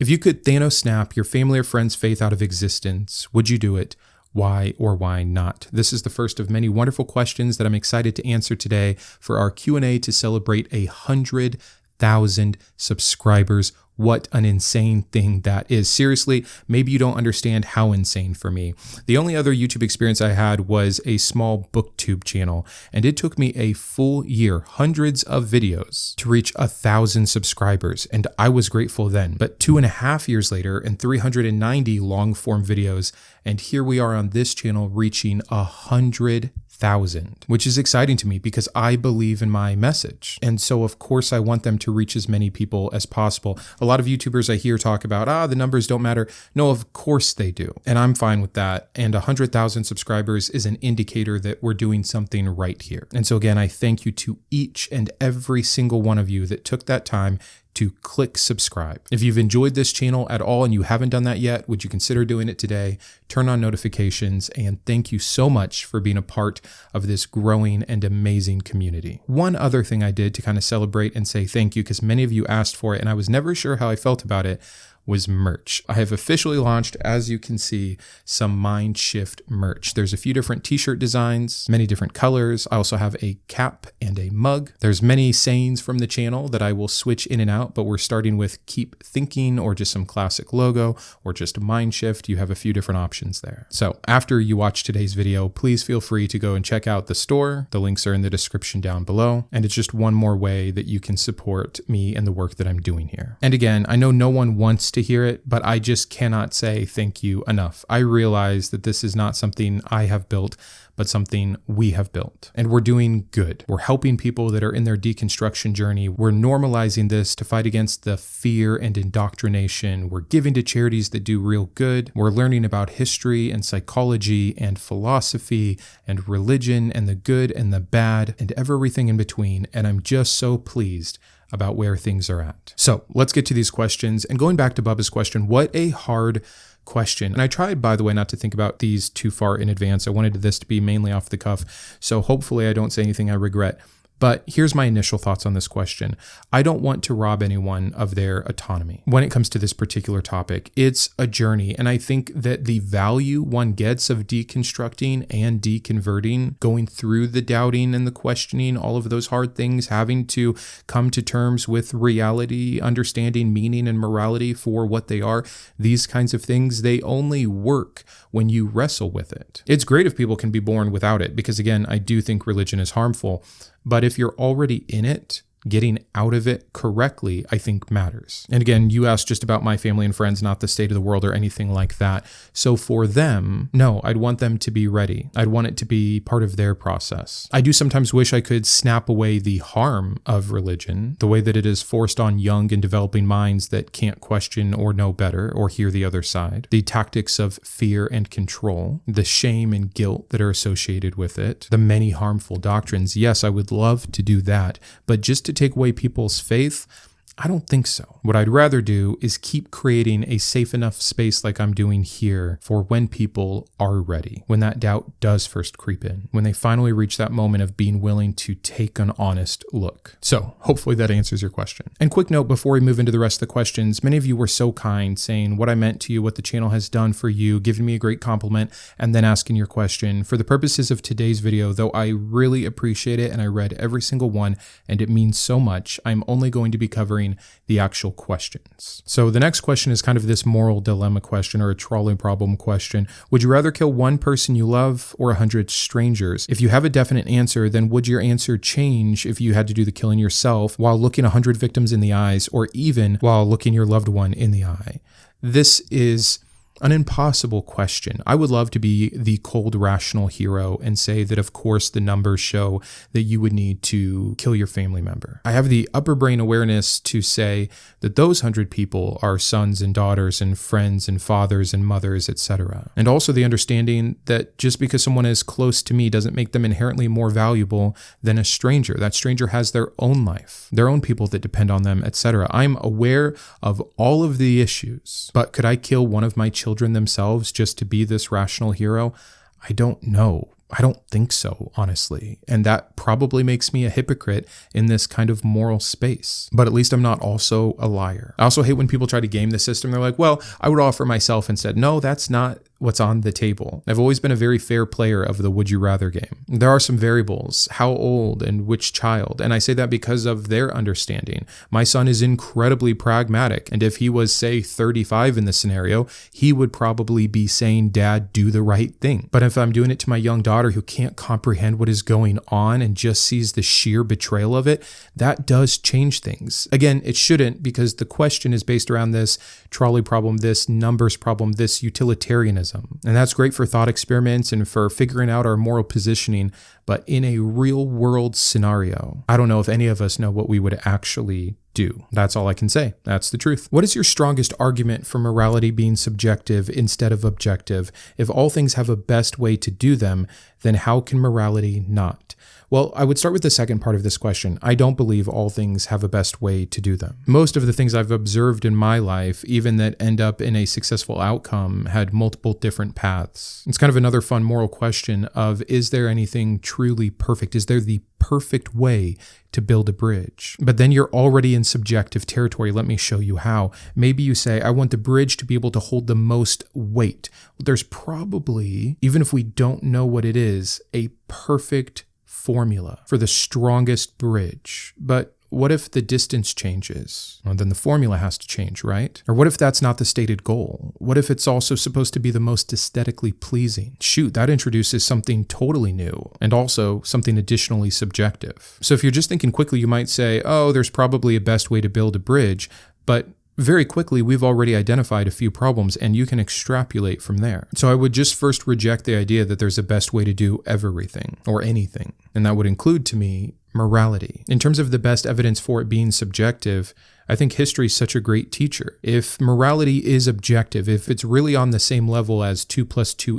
If you could Thanos Snap your family or friend's faith out of existence, would you do it? Why or why not? This is the first of many wonderful questions that I'm excited to answer today for our Q&A to celebrate 100,000 subscribers. What an insane thing that is. Seriously, maybe you don't understand how insane for me. The only other YouTube experience I had was a small booktube channel, and it took me a full year, hundreds of videos, to reach 1,000 subscribers, and I was grateful then. But 2.5 years later, and 390 long-form videos, and here we are on this channel reaching 100,000, which is exciting to me because I believe in my message. And so of course I want them to reach as many people as possible. A lot of YouTubers I hear talk about, the numbers don't matter. No, of course they do. And I'm fine with that. And 100,000 subscribers is an indicator that we're doing something right here. And so again, I thank you to each and every single one of you that took that time to click subscribe. If you've enjoyed this channel at all and you haven't done that yet, would you consider doing it today? Turn on notifications, and thank you so much for being a part of this growing and amazing community. One other thing I did to kind of celebrate and say thank you, because many of you asked for it and I was never sure how I felt about it, was merch. I have officially launched, as you can see, some Mindshift merch. There's a few different t-shirt designs, many different colors. I also have a cap and a mug. There's many sayings from the channel that I will switch in and out, but we're starting with keep thinking or just some classic logo or just Mindshift. You have a few different options there. So after you watch today's video, please feel free to go and check out the store. The links are in the description down below. And it's just one more way that you can support me and the work that I'm doing here. And again, I know no one wants to hear it, but I just cannot say thank you enough. I realize that this is not something I have built, but something we have built. And we're doing good. We're helping people that are in their deconstruction journey. We're normalizing this to fight against the fear and indoctrination. We're giving to charities that do real good. We're learning about history and psychology and philosophy and religion and the good and the bad and everything in between. And I'm just so pleased about where things are at. So let's get to these questions. And going back to Bubba's question, what a hard question. And I tried, by the way, not to think about these too far in advance. I wanted this to be mainly off the cuff. So hopefully I don't say anything I regret. But here's my initial thoughts on this question. I don't want to rob anyone of their autonomy. When it comes to this particular topic, it's a journey. And I think that the value one gets of deconstructing and deconverting, going through the doubting and the questioning, all of those hard things, having to come to terms with reality, understanding meaning and morality for what they are, these kinds of things, they only work when you wrestle with it. It's great if people can be born without it, because again, I do think religion is harmful. But if you're already in it, getting out of it correctly, I think matters. And again, you asked just about my family and friends, not the state of the world or anything like that. So for them, no, I'd want them to be ready. I'd want it to be part of their process. I do sometimes wish I could snap away the harm of religion, the way that it is forced on young and developing minds that can't question or know better or hear the other side, the tactics of fear and control, the shame and guilt that are associated with it, the many harmful doctrines. Yes, I would love to do that, but just to take away people's faith, I don't think so. What I'd rather do is keep creating a safe enough space like I'm doing here for when people are ready, when that doubt does first creep in, when they finally reach that moment of being willing to take an honest look. So hopefully that answers your question. And quick note before we move into the rest of the questions, many of you were so kind saying what I meant to you, what the channel has done for you, giving me a great compliment, and then asking your question. For the purposes of today's video, though I really appreciate it and I read every single one and it means so much, I'm only going to be covering the actual questions. So the next question is kind of this moral dilemma question or a trolley problem question. Would you rather kill one person you love or 100 strangers? If you have a definite answer, then would your answer change if you had to do the killing yourself while looking 100 victims in the eyes or even while looking your loved one in the eye? This is an impossible question. I would love to be the cold, rational hero and say that, of course, the numbers show that you would need to kill your family member. I have the upper brain awareness to say that those 100 people are sons and daughters and friends and fathers and mothers, etc. And also the understanding that just because someone is close to me doesn't make them inherently more valuable than a stranger. That stranger has their own life, their own people that depend on them, etc. I'm aware of all of the issues, but could I kill one of my children themselves just to be this rational hero? I don't know. I don't think so, honestly. And that probably makes me a hypocrite in this kind of moral space. But at least I'm not also a liar. I also hate when people try to game the system. They're like, well, I would offer myself instead. No, that's not what's on the table. I've always been a very fair player of the would you rather game. There are some variables, how old and which child. And I say that because of their understanding. My son is incredibly pragmatic. And if he was, say, 35 in this scenario, he would probably be saying, Dad, do the right thing. But if I'm doing it to my young daughter who can't comprehend what is going on and just sees the sheer betrayal of it, that does change things. Again, it shouldn't, because the question is based around this trolley problem, this numbers problem, this utilitarianism. And that's great for thought experiments and for figuring out our moral positioning. But in a real world scenario, I don't know if any of us know what we would actually do. That's all I can say. That's the truth. What is your strongest argument for morality being subjective instead of objective? If all things have a best way to do them, then how can morality not? Well, I would start with the second part of this question. I don't believe all things have a best way to do them. Most of the things I've observed in my life, even that end up in a successful outcome, had multiple different paths. It's kind of another fun moral question of, is there anything truly perfect? Is there the perfect way to build a bridge? But then you're already in subjective territory. Let me show you how. Maybe you say, I want the bridge to be able to hold the most weight. Well, there's probably, even if we don't know what it is, a perfect formula for the strongest bridge. But what if the distance changes? Well, then the formula has to change, right? Or what if that's not the stated goal? What if it's also supposed to be the most aesthetically pleasing? Shoot, that introduces something totally new and also something additionally subjective. So if you're just thinking quickly, you might say, oh, there's probably a best way to build a bridge, but very quickly, we've already identified a few problems and you can extrapolate from there. So I would just first reject the idea that there's a best way to do everything or anything. And that would include, to me, morality. In terms of the best evidence for it being subjective, I think history is such a great teacher. If morality is objective, if it's really on the same level as 2 + 2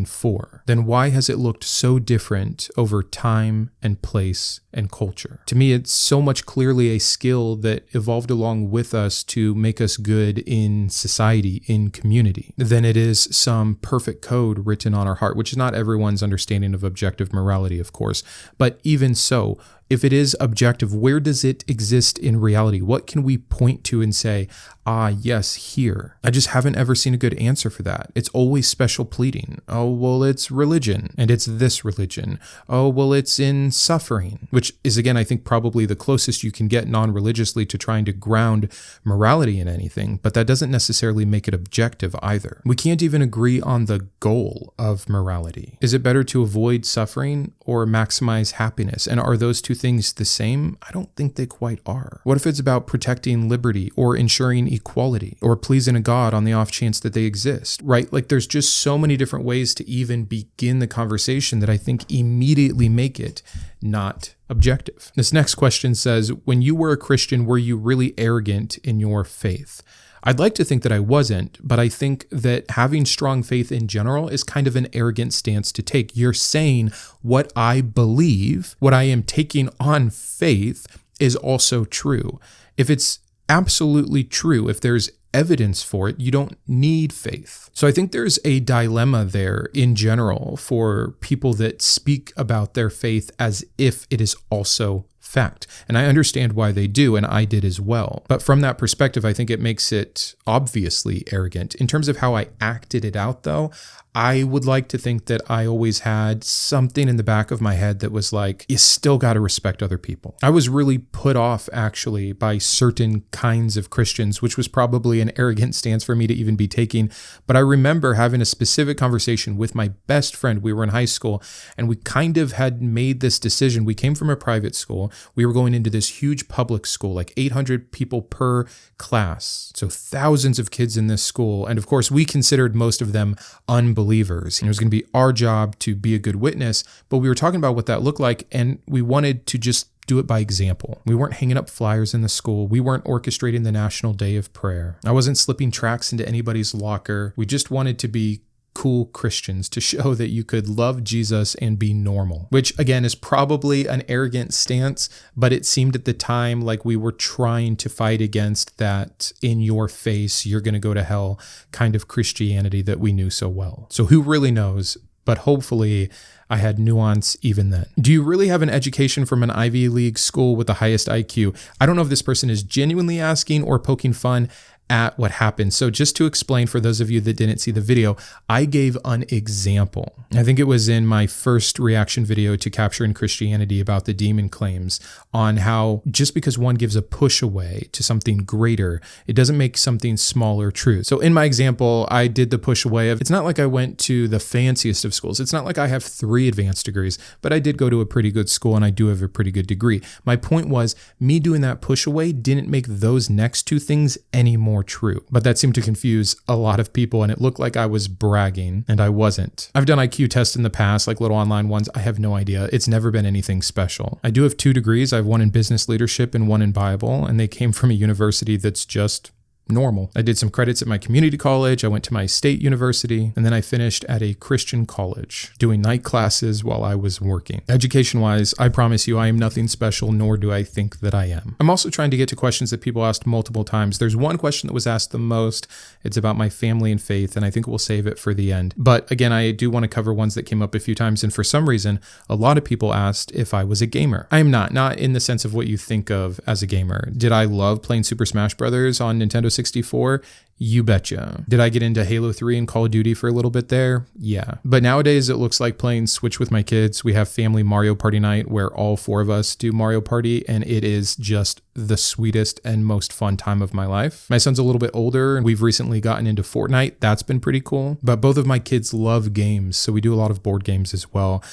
= 4, then why has it looked so different over time and place and culture? To me, it's so much clearly a skill that evolved along with us to make us good in society, in community, than it is some perfect code written on our heart, which is not everyone's understanding of objective morality, of course. But even so, if it is objective, where does it exist in reality? What can we point to and say, yes, here? I just haven't ever seen a good answer for that. It's always special pleading. Oh, well, it's religion, and it's this religion. Oh, well, it's in suffering, which is, again, I think probably the closest you can get non-religiously to trying to ground morality in anything, but that doesn't necessarily make it objective either. We can't even agree on the goal of morality. Is it better to avoid suffering or maximize happiness? And are those two things the same? I don't think they quite are. What if it's about protecting liberty or ensuring equality or pleasing a God on the off chance that they exist, right? Like there's just so many different ways to even begin the conversation that I think immediately make it not objective. This next question says, when you were a Christian, were you really arrogant in your faith? I'd like to think that I wasn't, but I think that having strong faith in general is kind of an arrogant stance to take. You're saying what I believe, what I am taking on faith is also true. If it's absolutely true, if there's evidence for it, you don't need faith. So I think there's a dilemma there in general for people that speak about their faith as if it is also fact. And I understand why they do, and I did as well. But from that perspective, I think it makes it obviously arrogant. In terms of how I acted it out, though, I would like to think that I always had something in the back of my head that was like, you still got to respect other people. I was really put off, actually, by certain kinds of Christians, which was probably an arrogant stance for me to even be taking. But I remember having a specific conversation with my best friend. We were in high school, and we kind of had made this decision. We came from a private school. We were going into this huge public school, like 800 people per class. So thousands of kids in this school. And of course, we considered most of them unbelievers. And it was going to be our job to be a good witness. But we were talking about what that looked like. And we wanted to just do it by example. We weren't hanging up flyers in the school. We weren't orchestrating the National Day of Prayer. I wasn't slipping tracts into anybody's locker. We just wanted to be cool Christians, to show that you could love Jesus and be normal, which again is probably an arrogant stance, but it seemed at the time like we were trying to fight against that in your face, you're going to go to hell kind of Christianity that we knew so well. So who really knows? but hopefully I had nuance even then. Do you really have an education from an Ivy League school with the highest IQ? I don't know if this person is genuinely asking or poking fun at what happened. So just to explain for those of you that didn't see the video, I gave an example. I think it was in my first reaction video to Capturing Christianity about the demon claims, on how just because one gives a push away to something greater, it doesn't make something smaller true. So in my example, I did the push away of, it's not like I went to the fanciest of schools. It's not like I have 3 advanced degrees, but I did go to a pretty good school and I do have a pretty good degree. My point was, me doing that push away didn't make those next 2 things any more true. But that seemed to confuse a lot of people, and it looked like I was bragging, and I wasn't. I've done IQ tests in the past, like little online ones. I have no idea. It's never been anything special. I do have 2 degrees. I have one in business leadership and one in Bible, and they came from a university that's just normal. I did some credits at my community college. I went to my state university, and then I finished at a Christian college doing night classes while I was working. Education-wise, I promise you I am nothing special, nor do I think that I am. I'm also trying to get to questions that people asked multiple times. There's one question that was asked the most. It's about my family and faith, and I think we'll save it for the end. But again, I do want to cover ones that came up a few times, and for some reason, a lot of people asked if I was a gamer. I am not in the sense of what you think of as a gamer. Did I love playing Super Smash Bros. On Nintendo 64? You betcha. Did I get into Halo 3 and Call of Duty for a little bit there? Yeah. But nowadays it looks like playing Switch with my kids. We have family Mario Party night where all 4 of us do Mario Party, and it is just the sweetest and most fun time of my life. My son's a little bit older and we've recently gotten into Fortnite. That's been pretty cool. But both of my kids love games, so we do a lot of board games as well.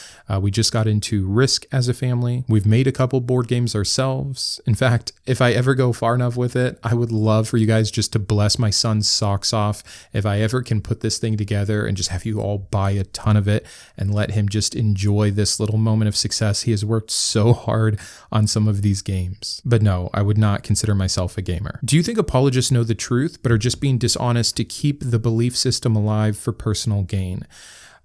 We just got into Risk as a family. We've made a couple board games ourselves. In fact, if I ever go far enough with it, I would love for you guys just to bless my son's socks off. If I ever can put this thing together and just have you all buy a ton of it and let him just enjoy this little moment of success. He has worked so hard on some of these games. But no, I would not consider myself a gamer. Do you think apologists know the truth but are just being dishonest to keep the belief system alive for personal gain?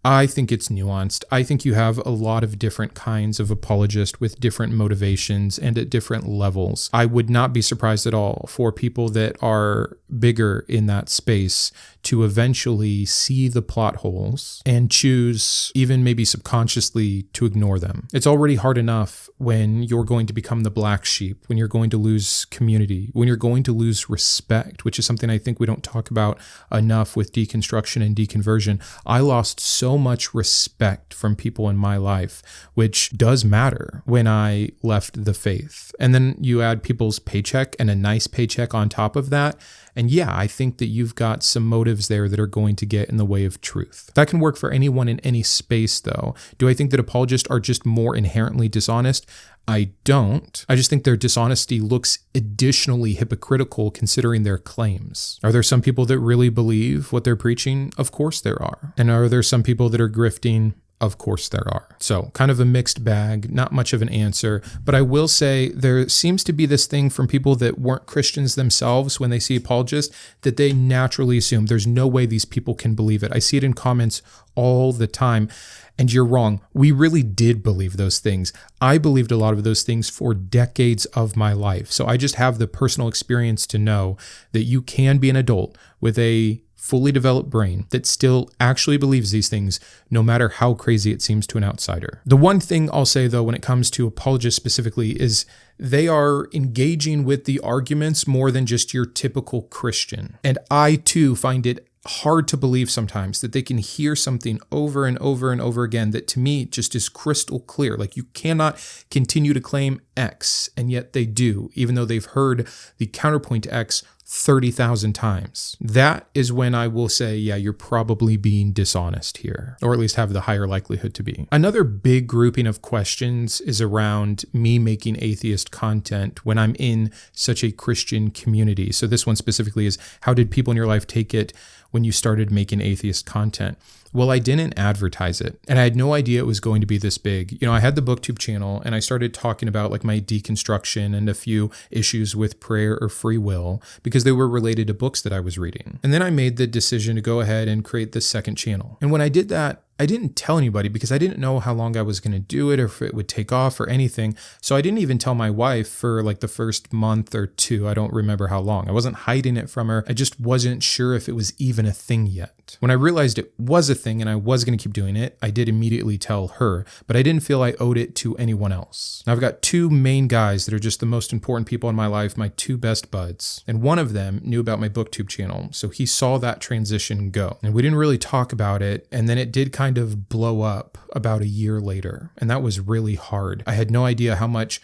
I think it's nuanced. I think you have a lot of different kinds of apologists with different motivations and at different levels. I would not be surprised at all for people that are bigger in that space to eventually see the plot holes and choose, even maybe subconsciously, to ignore them. It's already hard enough when you're going to become the black sheep, when you're going to lose community, when you're going to lose respect, which is something I think we don't talk about enough with deconstruction and deconversion. I lost so much respect from people in my life, which does matter when I left the faith. And then you add people's paycheck and a nice paycheck on top of that. And yeah, I think that you've got some motives there that are going to get in the way of truth. That can work for anyone in any space, though. Do I think that apologists are just more inherently dishonest? I don't. I just think their dishonesty looks additionally hypocritical considering their claims. Are there some people that really believe what they're preaching? Of course there are. And are there some people that are grifting? Of course there are. So kind of a mixed bag, not much of an answer, but I will say there seems to be this thing from people that weren't Christians themselves when they see apologists that they naturally assume there's no way these people can believe it. I see it in comments all the time. And you're wrong. We really did believe those things. I believed a lot of those things for decades of my life. So I just have the personal experience to know that you can be an adult with a fully developed brain that still actually believes these things, no matter how crazy it seems to an outsider. The one thing I'll say, though, when it comes to apologists specifically, is they are engaging with the arguments more than just your typical Christian. And I, too, find it hard to believe sometimes that they can hear something over and over and over again that to me just is crystal clear. Like, you cannot continue to claim X, and yet they do, even though they've heard the counterpoint to X 30,000 times. That is when I will say, yeah, you're probably being dishonest here, or at least have the higher likelihood to be. Another big grouping of questions is around me making atheist content when I'm in such a Christian community. So this one specifically is, how did people in your life take it when you started making atheist content? Well, I didn't advertise it, and I had no idea it was going to be this big. You know, I had the BookTube channel, and I started talking about like my deconstruction and a few issues with prayer or free will because they were related to books that I was reading. And then I made the decision to go ahead and create this second channel. And when I did that, I didn't tell anybody because I didn't know how long I was going to do it or if it would take off or anything. So I didn't even tell my wife for like the first month or two. I don't remember how long. I wasn't hiding it from her. I just wasn't sure if it was even a thing yet. When I realized it was a thing and I was going to keep doing it, I did immediately tell her, but I didn't feel I owed it to anyone else. Now I've got two main guys that are just the most important people in my life, my two best buds. And one of them knew about my BookTube channel. So he saw that transition go. And we didn't really talk about it. And then it did kind of blow up about a year later. And that was really hard. I had no idea how much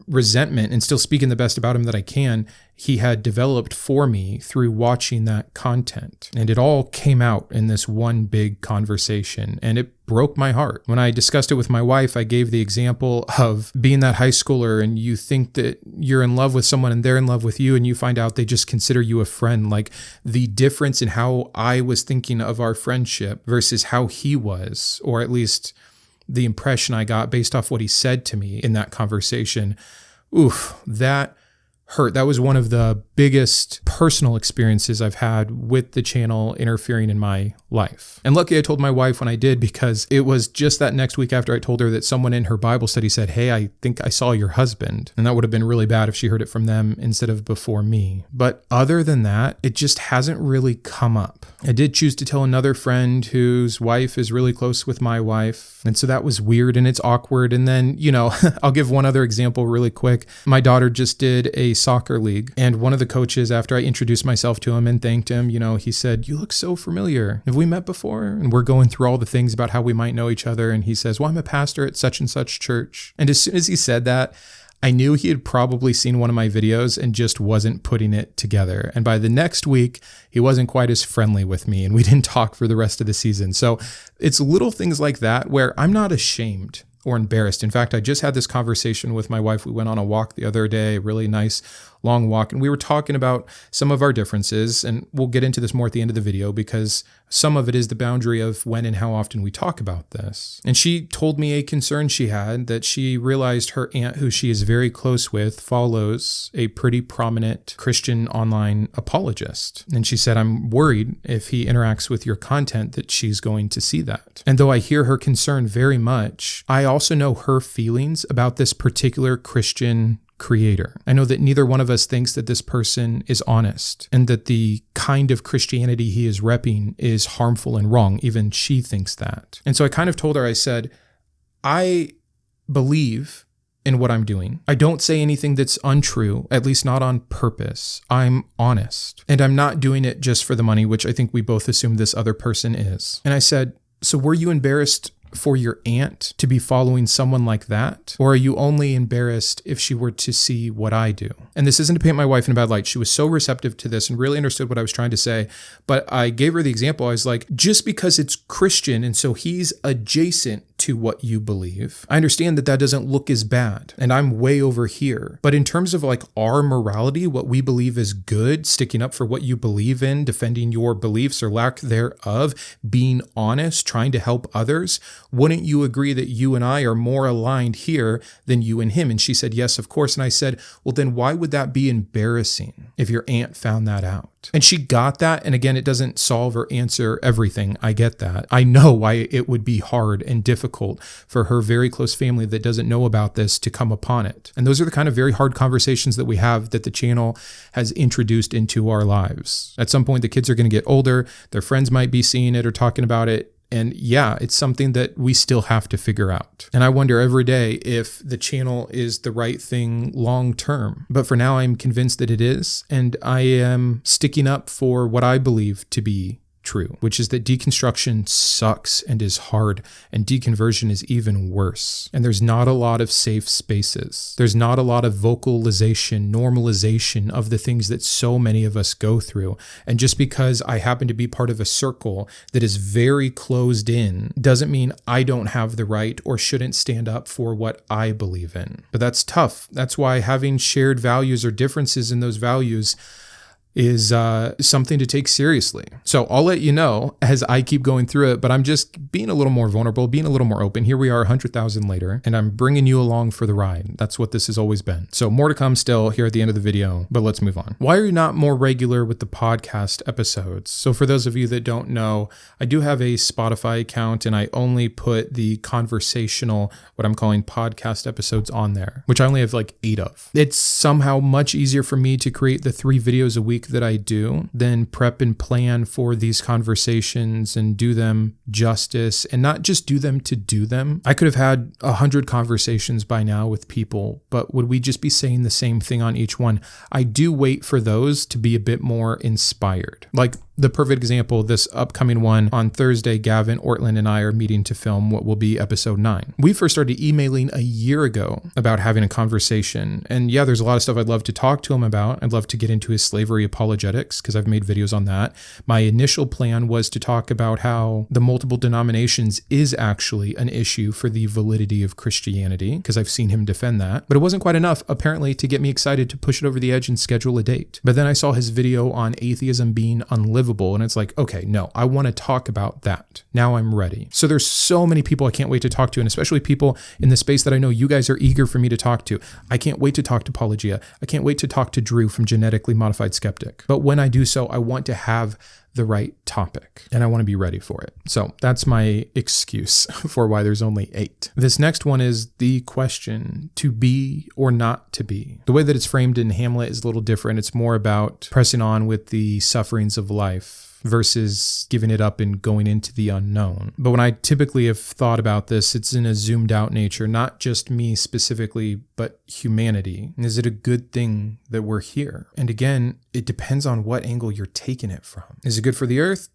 resentment, and still speaking the best about him that I can, he had developed for me through watching that content. And it all came out in this one big conversation, and it broke my heart. When I discussed it with my wife, I gave the example of being that high schooler and you think that you're in love with someone and they're in love with you, and you find out they just consider you a friend. Like the difference in how I was thinking of our friendship versus how he was, or at least the impression I got based off what he said to me in that conversation. Oof, that hurt. That was one of the biggest personal experiences I've had with the channel interfering in my life. And lucky I told my wife when I did, because it was just that next week after I told her that someone in her Bible study said, "Hey, I think I saw your husband." And that would have been really bad if she heard it from them instead of before me. But other than that, it just hasn't really come up. I did choose to tell another friend whose wife is really close with my wife. And so that was weird and it's awkward. And then, I'll give one other example really quick. My daughter just did a soccer league, and one of the coaches, after I introduced myself to him and thanked him, he said, "You look so familiar. Have we met before?" And we're going through all the things about how we might know each other. And he says, "Well, I'm a pastor at such and such church." And as soon as he said that, I knew he had probably seen one of my videos and just wasn't putting it together. And by the next week, he wasn't quite as friendly with me, and we didn't talk for the rest of the season. So it's little things like that where I'm not ashamed or embarrassed. In fact, I just had this conversation with my wife. We went on a walk the other day, a really nice long walk, and we were talking about some of our differences, and we'll get into this more at the end of the video because some of it is the boundary of when and how often we talk about this. And she told me a concern she had, that she realized her aunt, who she is very close with, follows a pretty prominent Christian online apologist. And she said, "I'm worried if he interacts with your content that she's going to see that." And though I hear her concern very much, I also know her feelings about this particular Christian creator. I know that neither one of us thinks that this person is honest and that the kind of Christianity he is repping is harmful and wrong. Even she thinks that. And so I kind of told her, I said, I believe in what I'm doing. I don't say anything that's untrue, at least not on purpose. I'm honest. And I'm not doing it just for the money, which I think we both assume this other person is. And I said, "So were you embarrassed for your aunt to be following someone like that? Or are you only embarrassed if she were to see what I do?" And this isn't to paint my wife in a bad light. She was so receptive to this and really understood what I was trying to say. But I gave her the example. I was like, just because it's Christian and so he's adjacent to what you believe, I understand that that doesn't look as bad, and I'm way over here. But in terms of like our morality, what we believe is good, sticking up for what you believe in, defending your beliefs or lack thereof, being honest, trying to help others, wouldn't you agree that you and I are more aligned here than you and him? And she said, "Yes, of course." And I said, "Well, then why would that be embarrassing if your aunt found that out?" And she got that. And again, it doesn't solve or answer everything. I get that. I know why it would be hard and difficult for her very close family that doesn't know about this to come upon it. And those are the kind of very hard conversations that we have that the channel has introduced into our lives. At some point, the kids are going to get older. Their friends might be seeing it or talking about it. And yeah, it's something that we still have to figure out. And I wonder every day if the channel is the right thing long term. But for now, I'm convinced that it is. And I am sticking up for what I believe to be true, which is that deconstruction sucks and is hard, and deconversion is even worse. And there's not a lot of safe spaces. There's not a lot of vocalization, normalization of the things that so many of us go through. And just because I happen to be part of a circle that is very closed in doesn't mean I don't have the right or shouldn't stand up for what I believe in. But that's tough. That's why having shared values or differences in those values, is something to take seriously. So I'll let you know as I keep going through it, but I'm just being a little more vulnerable, being a little more open. Here we are 100,000 later, and I'm bringing you along for the ride. That's what this has always been. So more to come still here at the end of the video, but let's move on. Why are you not more regular with the podcast episodes? So for those of you that don't know, I do have a Spotify account, and I only put the conversational, what I'm calling podcast episodes on there, which I only have like 8 of. It's somehow much easier for me to create the 3 videos a week that I do than prep and plan for these conversations and do them justice, and not just do them to do them. I could have had 100 conversations by now with people, but would we just be saying the same thing on each one? I do wait for those to be a bit more inspired. Like the perfect example, this upcoming one on Thursday, Gavin, Ortland, and I are meeting to film what will be episode 9. We first started emailing a year ago about having a conversation. And yeah, there's a lot of stuff I'd love to talk to him about. I'd love to get into his slavery apologetics because I've made videos on that. My initial plan was to talk about how the multiple denominations is actually an issue for the validity of Christianity, because I've seen him defend that. But it wasn't quite enough, apparently, to get me excited to push it over the edge and schedule a date. But then I saw his video on atheism being unlivable, and it's like, okay, no, I want to talk about that. Now I'm ready. So there's so many people I can't wait to talk to, and especially people in the space that I know you guys are eager for me to talk to. I can't wait to talk to Apologia. I can't wait to talk to Drew from Genetically Modified Skeptic. But when I do so, I want to have the right topic, and I want to be ready for it. So that's my excuse for why there's only 8. This next one is the question, to be or not to be. The way that it's framed in Hamlet is a little different. It's more about pressing on with the sufferings of life versus giving it up and going into the unknown. But when I typically have thought about this, it's in a zoomed out nature, not just me specifically, but humanity. And is it a good thing that we're here? And again, it depends on what angle you're taking it from. Is it good for the earth?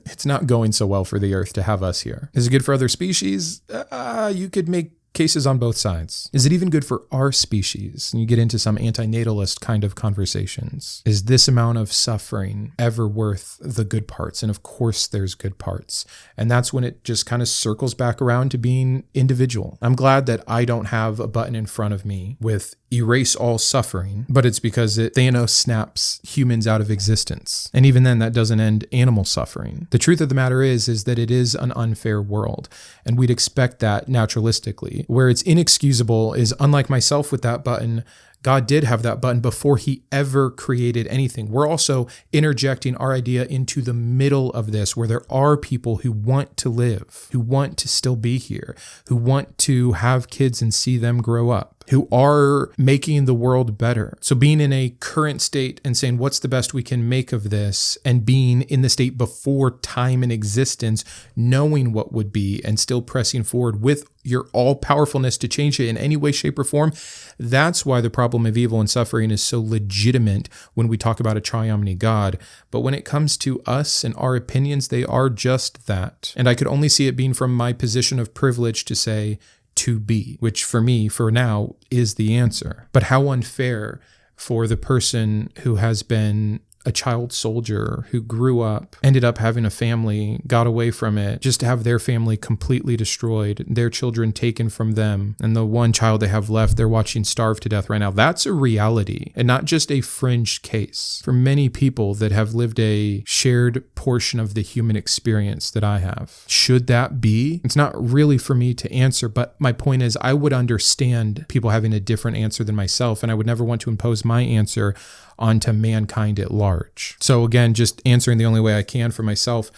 It's not going so well for the earth to have us here. Is it good for other species? You could make cases on both sides. Is it even good for our species? And you get into some antinatalist kind of conversations. Is this amount of suffering ever worth the good parts? And of course there's good parts. And that's when it just kind of circles back around to being individual. I'm glad that I don't have a button in front of me with erase all suffering, but it's because Thanos snaps humans out of existence. And even then, that doesn't end animal suffering. The truth of the matter is that it is an unfair world, and we'd expect that naturalistically. Where it's inexcusable is, unlike myself with that button, God did have that button before he ever created anything. We're also interjecting our idea into the middle of this, where there are people who want to live, who want to still be here, who want to have kids and see them grow up, who are making the world better. So being in a current state and saying, what's the best we can make of this? And being in the state before time and existence, knowing what would be and still pressing forward with your all-powerfulness to change it in any way, shape, or form. That's why the problem of evil and suffering is so legitimate when we talk about a triomni God. But when it comes to us and our opinions, they are just that. And I could only see it being from my position of privilege to say, to be, which for me, for now, is the answer. But how unfair for the person who has been a child soldier, who grew up, ended up having a family, got away from it, just to have their family completely destroyed, their children taken from them, and the one child they have left, they're watching starve to death right now. That's a reality, and not just a fringe case. For many people that have lived a shared portion of the human experience that I have. Should that be? It's not really for me to answer, but my point is I would understand people having a different answer than myself, and I would never want to impose my answer onto mankind at large. So again, just answering the only way I can for myself,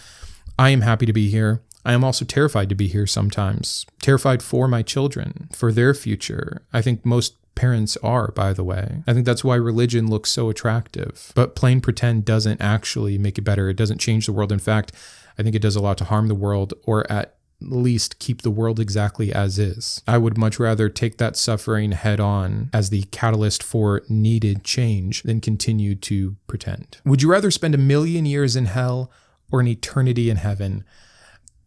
I am happy to be here. I am also terrified to be here sometimes. Terrified for my children, for their future. I think most parents are, by the way. I think that's why religion looks so attractive. But plain pretend doesn't actually make it better. It doesn't change the world. In fact, I think it does a lot to harm the world, or at least keep the world exactly as is. I would much rather take that suffering head on as the catalyst for needed change than continue to pretend. Would you rather spend 1,000,000 years in hell or an eternity in heaven?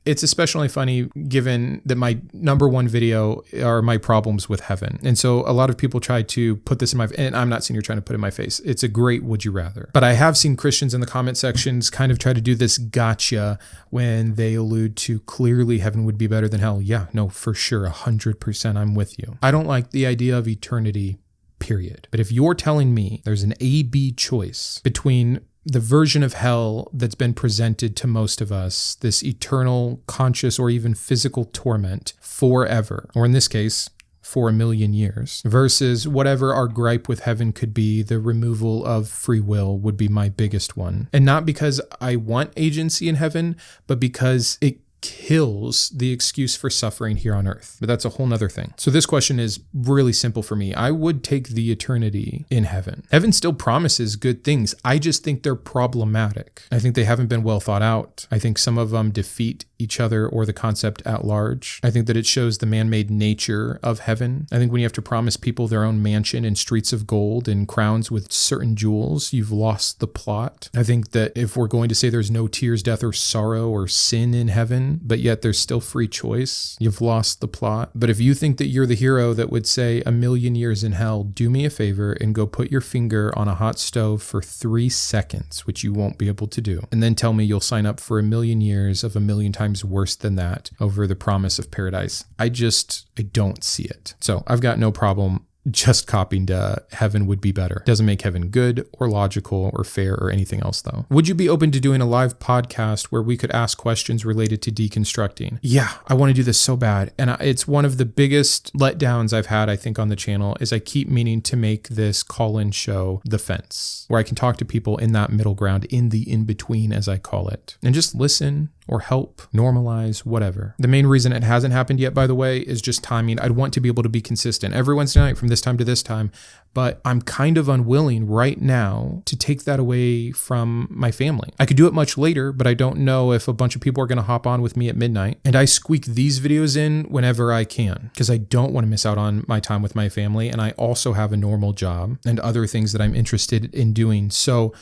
It's especially funny given that my number one video are my problems with heaven. And so a lot of people try to put this in my, and I'm not saying you're trying to put it in my face. It's a great would you rather. But I have seen Christians in the comment sections kind of try to do this gotcha when they allude to clearly heaven would be better than hell. Yeah, no, for sure. 100% I'm with you. I don't like the idea of eternity period. But if you're telling me there's an A-B choice between the version of hell that's been presented to most of us, this eternal conscious or even physical torment forever, or in this case, for 1,000,000 years, versus whatever our gripe with heaven could be, the removal of free will would be my biggest one. And not because I want agency in heaven, but because it kills the excuse for suffering here on earth. But that's a whole nother thing. So this question is really simple for me. I would take the eternity in heaven. Heaven still promises good things. I just think they're problematic. I think they haven't been well thought out. I think some of them defeat each other or the concept at large. I think that it shows the man-made nature of heaven. I think when you have to promise people their own mansion and streets of gold and crowns with certain jewels, you've lost the plot. I think that if we're going to say there's no tears, death, or sorrow or sin in heaven, but yet there's still free choice, you've lost the plot. But if you think that you're the hero that would say 1,000,000 years in hell, do me a favor and go put your finger on a hot stove for 3 seconds, which you won't be able to do, and then tell me you'll sign up for 1,000,000 years of 1,000,000 times worse than that over the promise of paradise. I don't see it. So I've got no problem just copying to heaven would be better. Doesn't make heaven good or logical or fair or anything else though. Would you be open to doing a live podcast where we could ask questions related to deconstructing? Yeah, I want to do this so bad. And it's one of the biggest letdowns I've had, I think, on the channel is I keep meaning to make this call-in show The Fence, where I can talk to people in that middle ground, in the in-between as I call it, and just listen or help, normalize, whatever. The main reason it hasn't happened yet, by the way, is just timing. I'd want to be able to be consistent every Wednesday night from this time to this time, but I'm kind of unwilling right now to take that away from my family. I could do it much later, but I don't know if a bunch of people are going to hop on with me at midnight. And I squeak these videos in whenever I can because I don't want to miss out on my time with my family. And I also have a normal job and other things that I'm interested in doing. So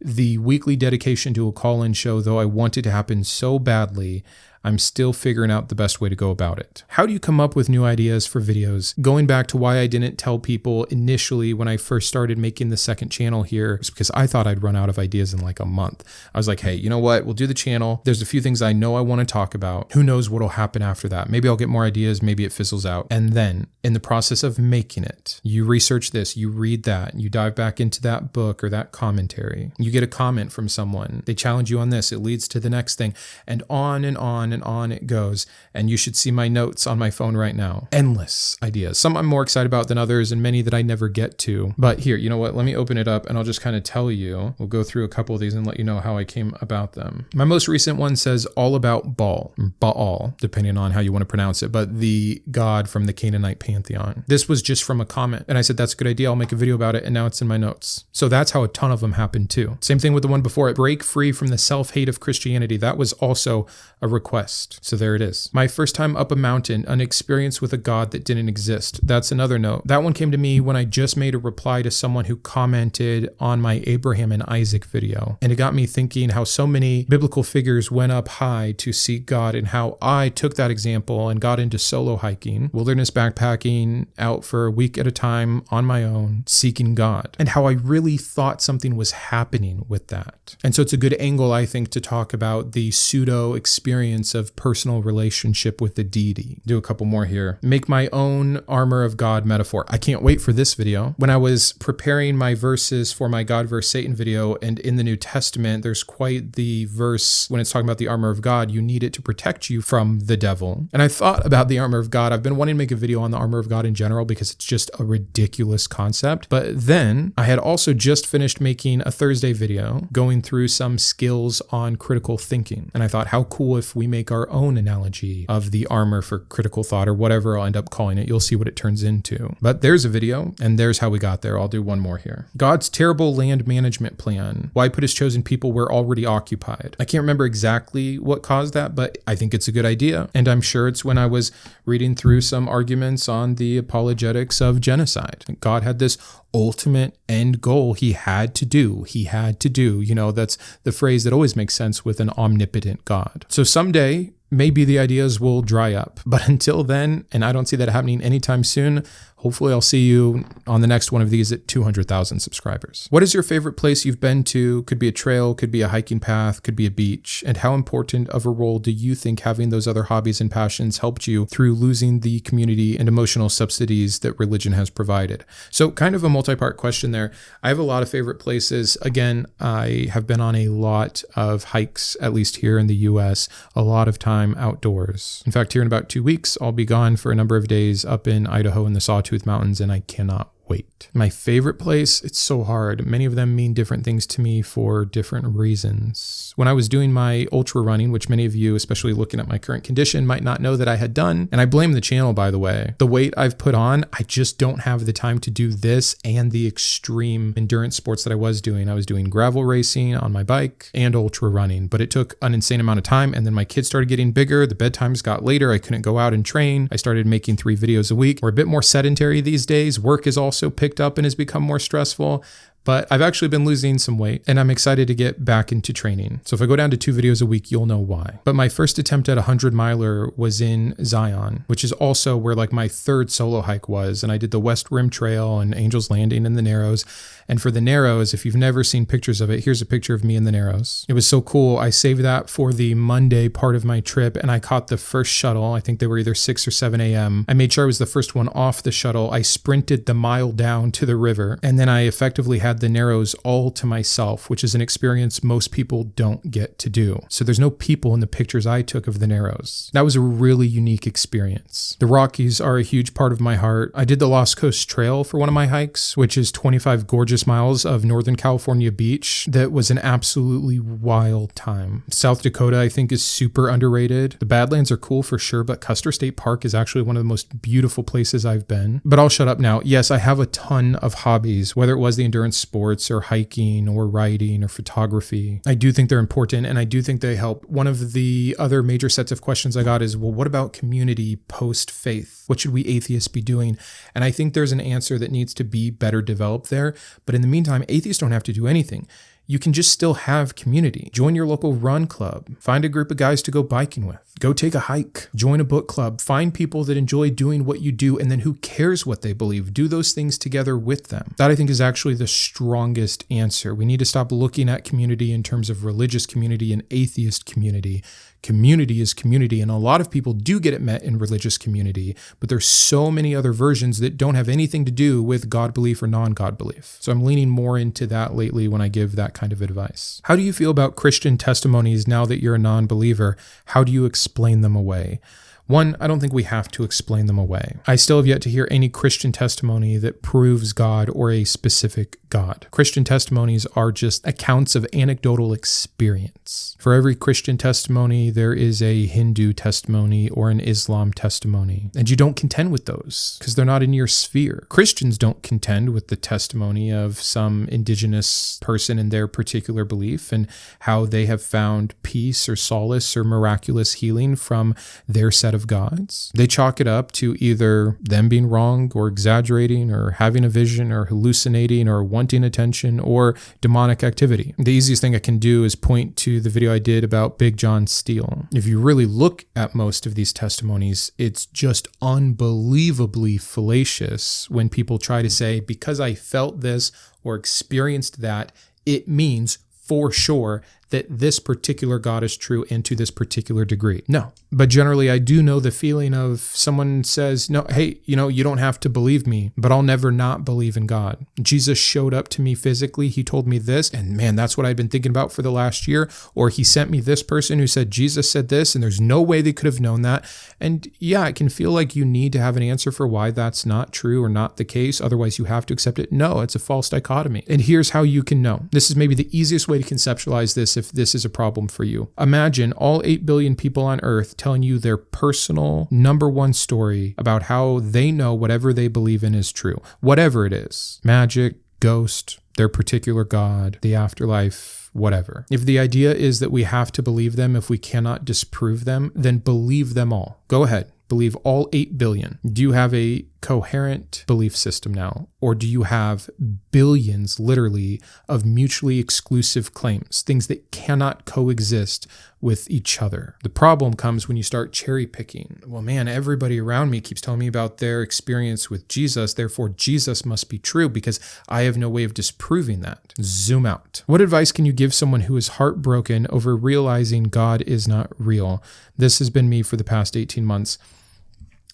the weekly dedication to a call-in show, though I want it to happen so badly, I'm still figuring out the best way to go about it. How do you come up with new ideas for videos? Going back to why I didn't tell people initially when I first started making the second channel here, is because I thought I'd run out of ideas in like a month. I was like, hey, you know what? We'll do the channel. There's a few things I know I want to talk about. Who knows what'll happen after that? Maybe I'll get more ideas. Maybe it fizzles out. And then in the process of making it, you research this, you read that, you dive back into that book or that commentary. You get a comment from someone. They challenge you on this. It leads to the next thing, and on and on and on it goes. And you should see my notes on my phone right now. Endless ideas. Some I'm more excited about than others, and many that I never get to. But here, you know what? Let me open it up and I'll just kind of tell you. We'll go through a couple of these and let you know how I came about them. My most recent one says all about Baal, depending on how you want to pronounce it, but the god from the Canaanite pantheon. This was just from a comment. And I said, that's a good idea. I'll make a video about it. And now it's in my notes. So that's how a ton of them happened too. Same thing with the one before it. Break free from the self-hate of Christianity. That was also a request. So there it is. My first time up a mountain, an experience with a god that didn't exist. That's another note. That one came to me when I just made a reply to someone who commented on my Abraham and Isaac video. And it got me thinking how so many biblical figures went up high to seek God, and how I took that example and got into solo hiking, wilderness backpacking, out for a week at a time on my own, seeking God, and how I really thought something was happening with that. And so it's a good angle, I think, to talk about the pseudo experience of personal relationship with the deity. Do a couple more here. Make my own armor of God metaphor. I can't wait for this video. When I was preparing my verses for my God vs. Satan video, and in the New Testament, there's quite the verse when it's talking about the armor of God, you need it to protect you from the devil. And I thought about the armor of God. I've been wanting to make a video on the armor of God in general because it's just a ridiculous concept. But then I had also just finished making a Thursday video going through some skills on critical thinking. And I thought, how cool if we make our own analogy of the armor for critical thought, or whatever I'll end up calling it. You'll see what it turns into. But there's a video, and there's how we got there. I'll do one more here. God's terrible land management plan. Why put his chosen people where already occupied? I can't remember exactly what caused that, but I think it's a good idea. And I'm sure it's when I was reading through some arguments on the apologetics of genocide. God had this ultimate end goal he had to do. You know, that's the phrase that always makes sense with an omnipotent God. So someday, maybe the ideas will dry up. But until then, and I don't see that happening anytime soon, Hopefully I'll see you on the next one of these at 200,000 subscribers. What is your favorite place you've been to? Could be a trail, could be a hiking path, could be a beach. And how important of a role do you think having those other hobbies and passions helped you through losing the community and emotional subsidies that religion has provided? So kind of a multi-part question there. I have a lot of favorite places. Again, I have been on a lot of hikes, at least here in the US, a lot of time outdoors. In fact, here in about 2 weeks, I'll be gone for a number of days up in Idaho in the Sawtooth Mountains, and I cannot wait. My favorite place, it's so hard. Many of them mean different things to me for different reasons. When I was doing my ultra running, which many of you, especially looking at my current condition, might not know that I had done, and I blame the channel, by the way. The weight I've put on, I just don't have the time to do this and the extreme endurance sports that I was doing. I was doing gravel racing on my bike and ultra running, but it took an insane amount of time, and then my kids started getting bigger, the bedtimes got later, I couldn't go out and train. I started making 3 videos a week. We're a bit more sedentary these days. Work is also picked up and has become more stressful, but I've actually been losing some weight and I'm excited to get back into training. So if I go down to 2 videos a week, you'll know why. But my first attempt at a 100-miler was in Zion, which is also where like my 3rd solo hike was. And I did the West Rim Trail and Angel's Landing in the Narrows. And for the Narrows, if you've never seen pictures of it, here's a picture of me in the Narrows. It was so cool. I saved that for the Monday part of my trip and I caught the first shuttle. I think they were either 6 or 7 a.m. I made sure I was the first one off the shuttle. I sprinted the mile down to the river, and then I effectively had the Narrows all to myself, which is an experience most people don't get to do. So there's no people in the pictures I took of the Narrows. That was a really unique experience. The Rockies are a huge part of my heart. I did the Lost Coast Trail for one of my hikes, which is 25 gorgeous miles of Northern California beach. That was an absolutely wild time. South Dakota, I think, is super underrated. The Badlands are cool for sure, but Custer State Park is actually one of the most beautiful places I've been. But I'll shut up now. Yes, I have a ton of hobbies, whether it was the endurance sports or hiking or writing or photography. I do think they're important and I do think they help. One of the other major sets of questions I got is, well, what about community post-faith? What should we atheists be doing? And I think there's an answer that needs to be better developed there. But in the meantime, atheists don't have to do anything. You can just still have community. Join your local run club. Find a group of guys to go biking with. Go take a hike. Join a book club. Find people that enjoy doing what you do, and then who cares what they believe? Do those things together with them. That, I think, is actually the strongest answer. We need to stop looking at community in terms of religious community and atheist community. Community is community, and a lot of people do get it met in religious community, but there's so many other versions that don't have anything to do with God belief or non-God belief. So I'm leaning more into that lately when I give that kind of advice. How do you feel about Christian testimonies now that you're a non-believer? How do you explain them away? One, I don't think we have to explain them away. I still have yet to hear any Christian testimony that proves God or a specific God. Christian testimonies are just accounts of anecdotal experience. For every Christian testimony, there is a Hindu testimony or an Islam testimony. And you don't contend with those because they're not in your sphere. Christians don't contend with the testimony of some indigenous person in their particular belief and how they have found peace or solace or miraculous healing from their set of gods. They chalk it up to either them being wrong or exaggerating or having a vision or hallucinating or wanting attention or demonic activity. The easiest thing I can do is point to the video I did about Big John Steele. If you really look at most of these testimonies, it's just unbelievably fallacious when people try to say, because I felt this or experienced that, it means for sure that this particular God is true and to this particular degree. No. But generally, I do know the feeling of someone says, no, hey, you don't have to believe me, but I'll never not believe in God. Jesus showed up to me physically. He told me this, and man, that's what I've been thinking about for the last year. Or he sent me this person who said Jesus said this, and there's no way they could have known that. And yeah, it can feel like you need to have an answer for why that's not true or not the case. Otherwise, you have to accept it. No, it's a false dichotomy. And here's how you can know. This is maybe the easiest way to conceptualize this if this is a problem for you. Imagine all 8 billion people on Earth telling you their personal #1 story about how they know whatever they believe in is true. Whatever it is. Magic, ghost, their particular God, the afterlife, whatever. If the idea is that we have to believe them if we cannot disprove them, then believe them all. Go ahead. Believe all 8 billion. Do you have a coherent belief system now? Or do you have billions, literally, of mutually exclusive claims, things that cannot coexist with each other? The problem comes when you start cherry picking. Well, man, everybody around me keeps telling me about their experience with Jesus. Therefore, Jesus must be true because I have no way of disproving that. Zoom out. What advice can you give someone who is heartbroken over realizing God is not real? This has been me for the past 18 months.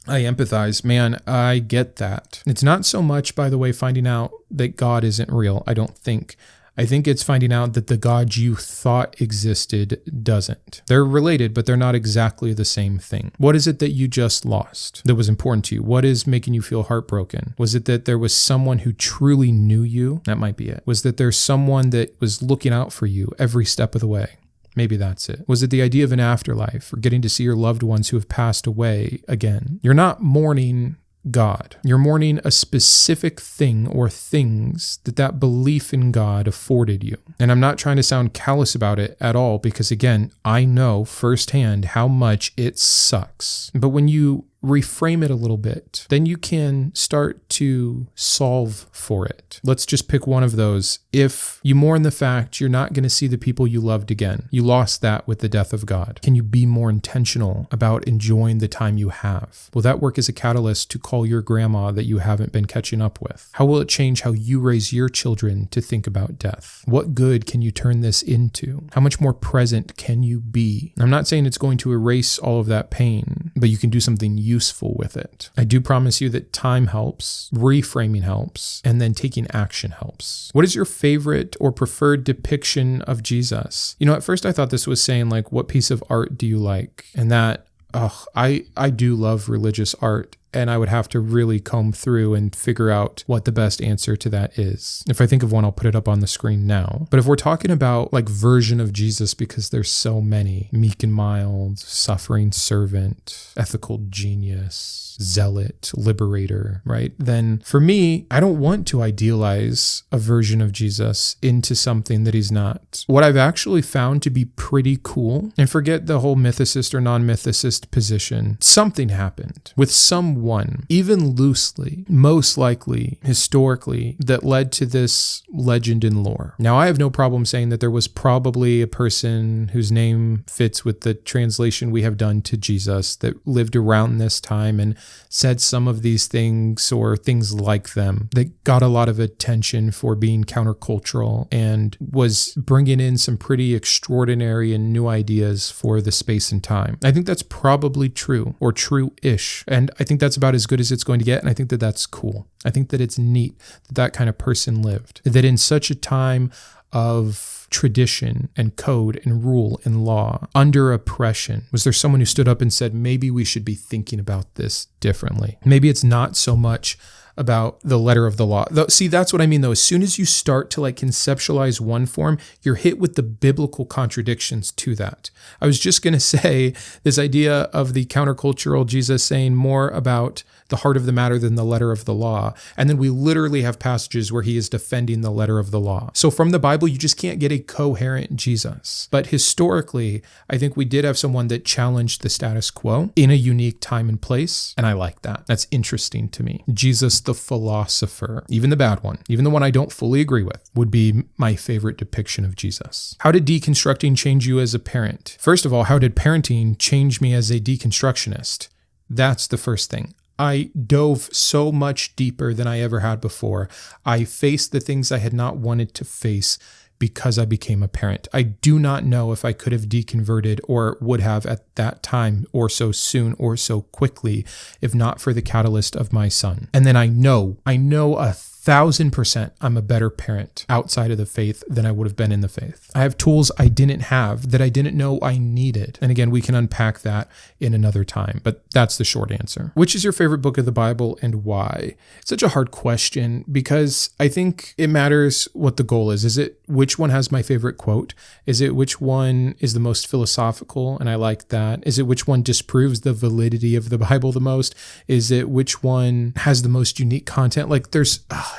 I empathize. Man, I get that. It's not so much, by the way, finding out that God isn't real, I don't think. I think it's finding out that the God you thought existed doesn't. They're related, but they're not exactly the same thing. What is it that you just lost that was important to you? What is making you feel heartbroken? Was it that there was someone who truly knew you? That might be it. Was that there's someone that was looking out for you every step of the way? Maybe that's it. Was it the idea of an afterlife or getting to see your loved ones who have passed away again? You're not mourning God. You're mourning a specific thing or things that belief in God afforded you. And I'm not trying to sound callous about it at all because, again, I know firsthand how much it sucks. But when you reframe it a little bit, then you can start to solve for it. Let's just pick one of those. If you mourn the fact you're not going to see the people you loved again, you lost that with the death of God. Can you be more intentional about enjoying the time you have? Will that work as a catalyst to call your grandma that you haven't been catching up with? How will it change how you raise your children to think about death? What good can you turn this into? How much more present can you be? I'm not saying it's going to erase all of that pain, but you can do something useful with it. I do promise you that time helps, reframing helps, and then taking action helps. What is your favorite or preferred depiction of Jesus? At first I thought this was saying like, what piece of art do you like? And that, I do love religious art. And I would have to really comb through and figure out what the best answer to that is. If I think of one, I'll put it up on the screen now. But if we're talking about like version of Jesus, because there's so many, meek and mild, suffering servant, ethical genius, zealot, liberator, right? Then for me, I don't want to idealize a version of Jesus into something that he's not. What I've actually found to be pretty cool, and forget the whole mythicist or non-mythicist position, something happened with someone, even loosely, most likely historically, that led to this legend and lore. Now, I have no problem saying that there was probably a person whose name fits with the translation we have done to Jesus that lived around this time and said some of these things or things like them that got a lot of attention for being countercultural and was bringing in some pretty extraordinary and new ideas for the space and time. I think that's probably true or true-ish. And I think that's about as good as it's going to get. And I think that that's cool. I think that it's neat that kind of person lived. That in such a time of tradition and code and rule and law, under oppression, was there someone who stood up and said, maybe we should be thinking about this differently? Maybe it's not so much about the letter of the law. See, that's what I mean, though. As soon as you start to like conceptualize one form, you're hit with the biblical contradictions to that. I was just going to say this idea of the countercultural Jesus saying more about the heart of the matter than the letter of the law. And then we literally have passages where he is defending the letter of the law. So from the Bible, you just can't get a coherent Jesus. But historically, I think we did have someone that challenged the status quo in a unique time and place. And I like that. That's interesting to me. Jesus the philosopher, even the bad one, even the one I don't fully agree with, would be my favorite depiction of Jesus. How did deconstructing change you as a parent? First of all, how did parenting change me as a deconstructionist? That's the first thing. I dove so much deeper than I ever had before. I faced the things I had not wanted to face because I became a parent. I do not know if I could have deconverted or would have at that time or so soon or so quickly if not for the catalyst of my son. And then I know 1,000% I'm a better parent outside of the faith than I would have been in the faith. I have tools I didn't have that I didn't know I needed. And again, we can unpack that in another time, but that's the short answer. Which is your favorite book of the Bible and why? It's such a hard question because I think it matters what the goal is. Is it which one has my favorite quote? Is it which one is the most philosophical? And I like that. Is it which one disproves the validity of the Bible the most? Is it which one has the most unique content? Like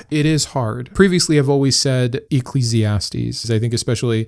it is hard. Previously, I've always said Ecclesiastes. I think especially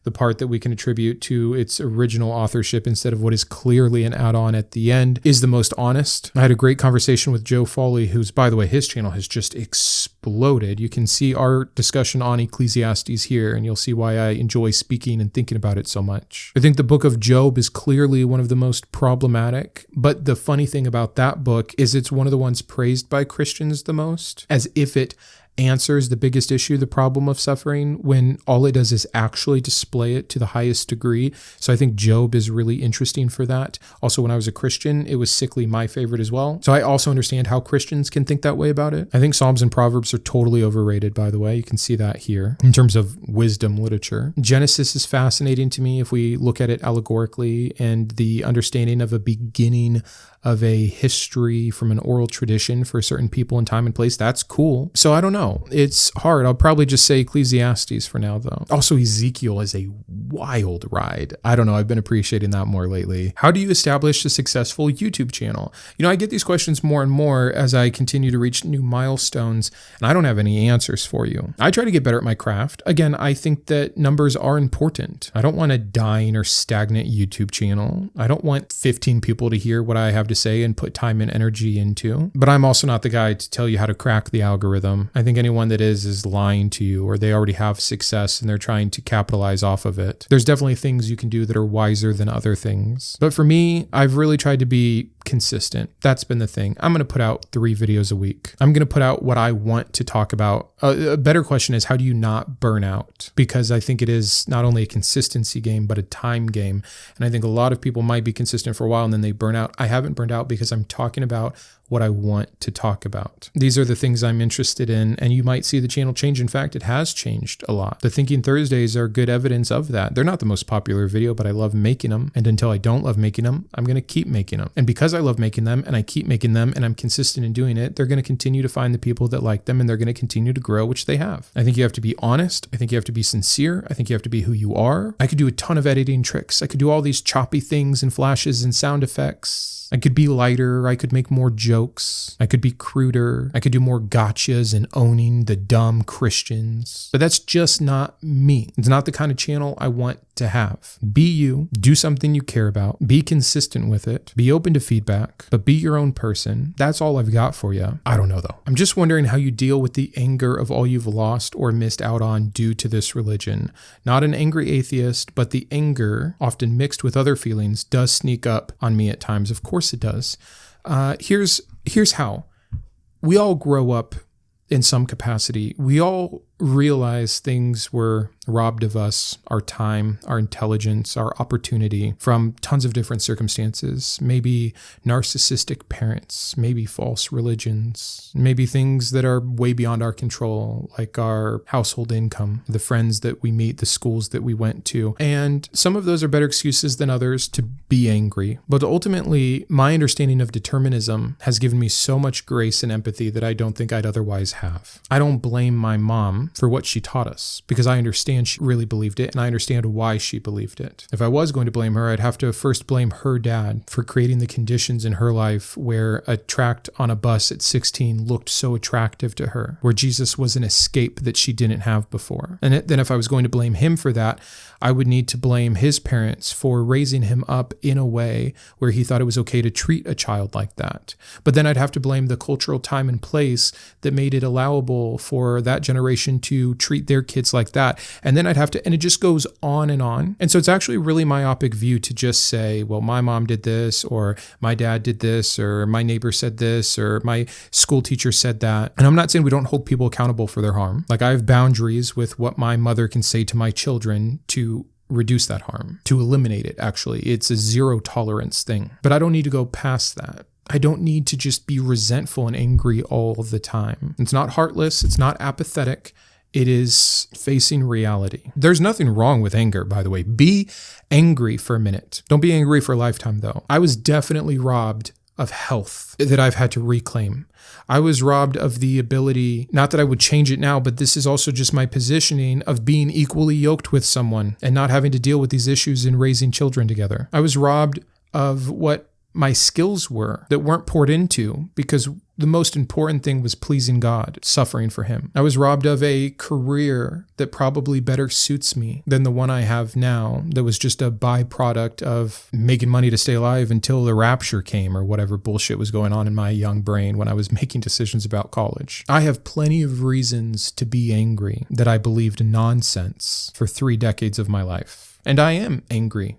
the part that we can attribute to its original authorship instead of what is clearly an add-on at the end, is the most honest. I had a great conversation with Joe Foley, who's, by the way, his channel has just exploded. You can see our discussion on Ecclesiastes here, and you'll see why I enjoy speaking and thinking about it so much. I think the book of Job is clearly one of the most problematic, but the funny thing about that book is it's one of the ones praised by Christians the most, as if it answers the biggest issue, the problem of suffering, when all it does is actually display it to the highest degree. So I think Job is really interesting for that. Also, when I was a Christian, it was sickly my favorite as well. So I also understand how Christians can think that way about it. I think Psalms and Proverbs are totally overrated, by the way. You can see that here in terms of wisdom literature. Genesis is fascinating to me if we look at it allegorically, and the understanding of a beginning of a history from an oral tradition for a certain people in time and place. That's cool. So I don't know. It's hard. I'll probably just say Ecclesiastes for now, though. Also, Ezekiel is a wild ride. I don't know. I've been appreciating that more lately. How do you establish a successful YouTube channel? You know, I get these questions more and more as I continue to reach new milestones, and I don't have any answers for you. I try to get better at my craft. Again, I think that numbers are important. I don't want a dying or stagnant YouTube channel. I don't want 15 people to hear what I have to say and put time and energy into. But I'm also not the guy to tell you how to crack the algorithm. I think anyone that is lying to you, or they already have success and they're trying to capitalize off of it. There's definitely things you can do that are wiser than other things. But for me, I've really tried to be consistent. That's been the thing. I'm going to put out 3 videos a week. I'm going to put out what I want to talk about. A better question is, how do you not burn out? Because I think it is not only a consistency game, but a time game. And I think a lot of people might be consistent for a while and then they burn out. I haven't burned out because I'm talking about what I want to talk about. These are the things I'm interested in, and you might see the channel change. In fact, it has changed a lot. The Thinking Thursdays are good evidence of that. They're not the most popular video, but I love making them. And until I don't love making them, I'm going to keep making them. And because I love making them and I keep making them and I'm consistent in doing it, they're going to continue to find the people that like them, and they're going to continue to grow, which they have. I think you have to be honest. I think you have to be sincere. I think you have to be who you are. I could do a ton of editing tricks. I could do all these choppy things and flashes and sound effects. I could be lighter. I could make more jokes. I could be cruder. I could do more gotchas and owning the dumb Christians. But that's just not me. It's not the kind of channel I want to have. Be you. Do something you care about. Be consistent with it. Be open to feedback, but be your own person. That's all I've got for you. I don't know, though. I'm just wondering how you deal with the anger of all you've lost or missed out on due to this religion. Not an angry atheist, but the anger, often mixed with other feelings, does sneak up on me at times. Of course it does. Here's how. We all grow up in some capacity. We all realize things were robbed of us, our time, our intelligence, our opportunity from tons of different circumstances. Maybe narcissistic parents, maybe false religions, maybe things that are way beyond our control, like our household income, the friends that we meet, the schools that we went to. And some of those are better excuses than others to be angry. But ultimately, my understanding of determinism has given me so much grace and empathy that I don't think I'd otherwise have. I don't blame my mom for what she taught us, because I understand she really believed it, and I understand why she believed it. If I was going to blame her, I'd have to first blame her dad for creating the conditions in her life where a tract on a bus at 16 looked so attractive to her, where Jesus was an escape that she didn't have before. And then if I was going to blame him for that, I would need to blame his parents for raising him up in a way where he thought it was okay to treat a child like that. But then I'd have to blame the cultural time and place that made it allowable for that generation to treat their kids like that. And then I'd have to, and it just goes on and on. And so it's actually a really myopic view to just say, well, my mom did this, or my dad did this, or my neighbor said this, or my school teacher said that. And I'm not saying we don't hold people accountable for their harm. Like, I have boundaries with what my mother can say to my children to reduce that harm, to eliminate it. Actually, it's a zero tolerance thing, but I don't need to go past that. I don't need to just be resentful and angry all the time. It's not heartless. It's not apathetic. It is facing reality. There's nothing wrong with anger, by the way. Be angry for a minute. Don't be angry for a lifetime, though. I was definitely robbed of health that I've had to reclaim. I was robbed of the ability, not that I would change it now, but this is also just my positioning of being equally yoked with someone and not having to deal with these issues in raising children together. I was robbed of what my skills were that weren't poured into, because the most important thing was pleasing God, suffering for him. I was robbed of a career that probably better suits me than the one I have now that was just a byproduct of making money to stay alive until the rapture came or whatever bullshit was going on in my young brain when I was making decisions about college. I have plenty of reasons to be angry that I believed nonsense for 3 decades of my life. And I am angry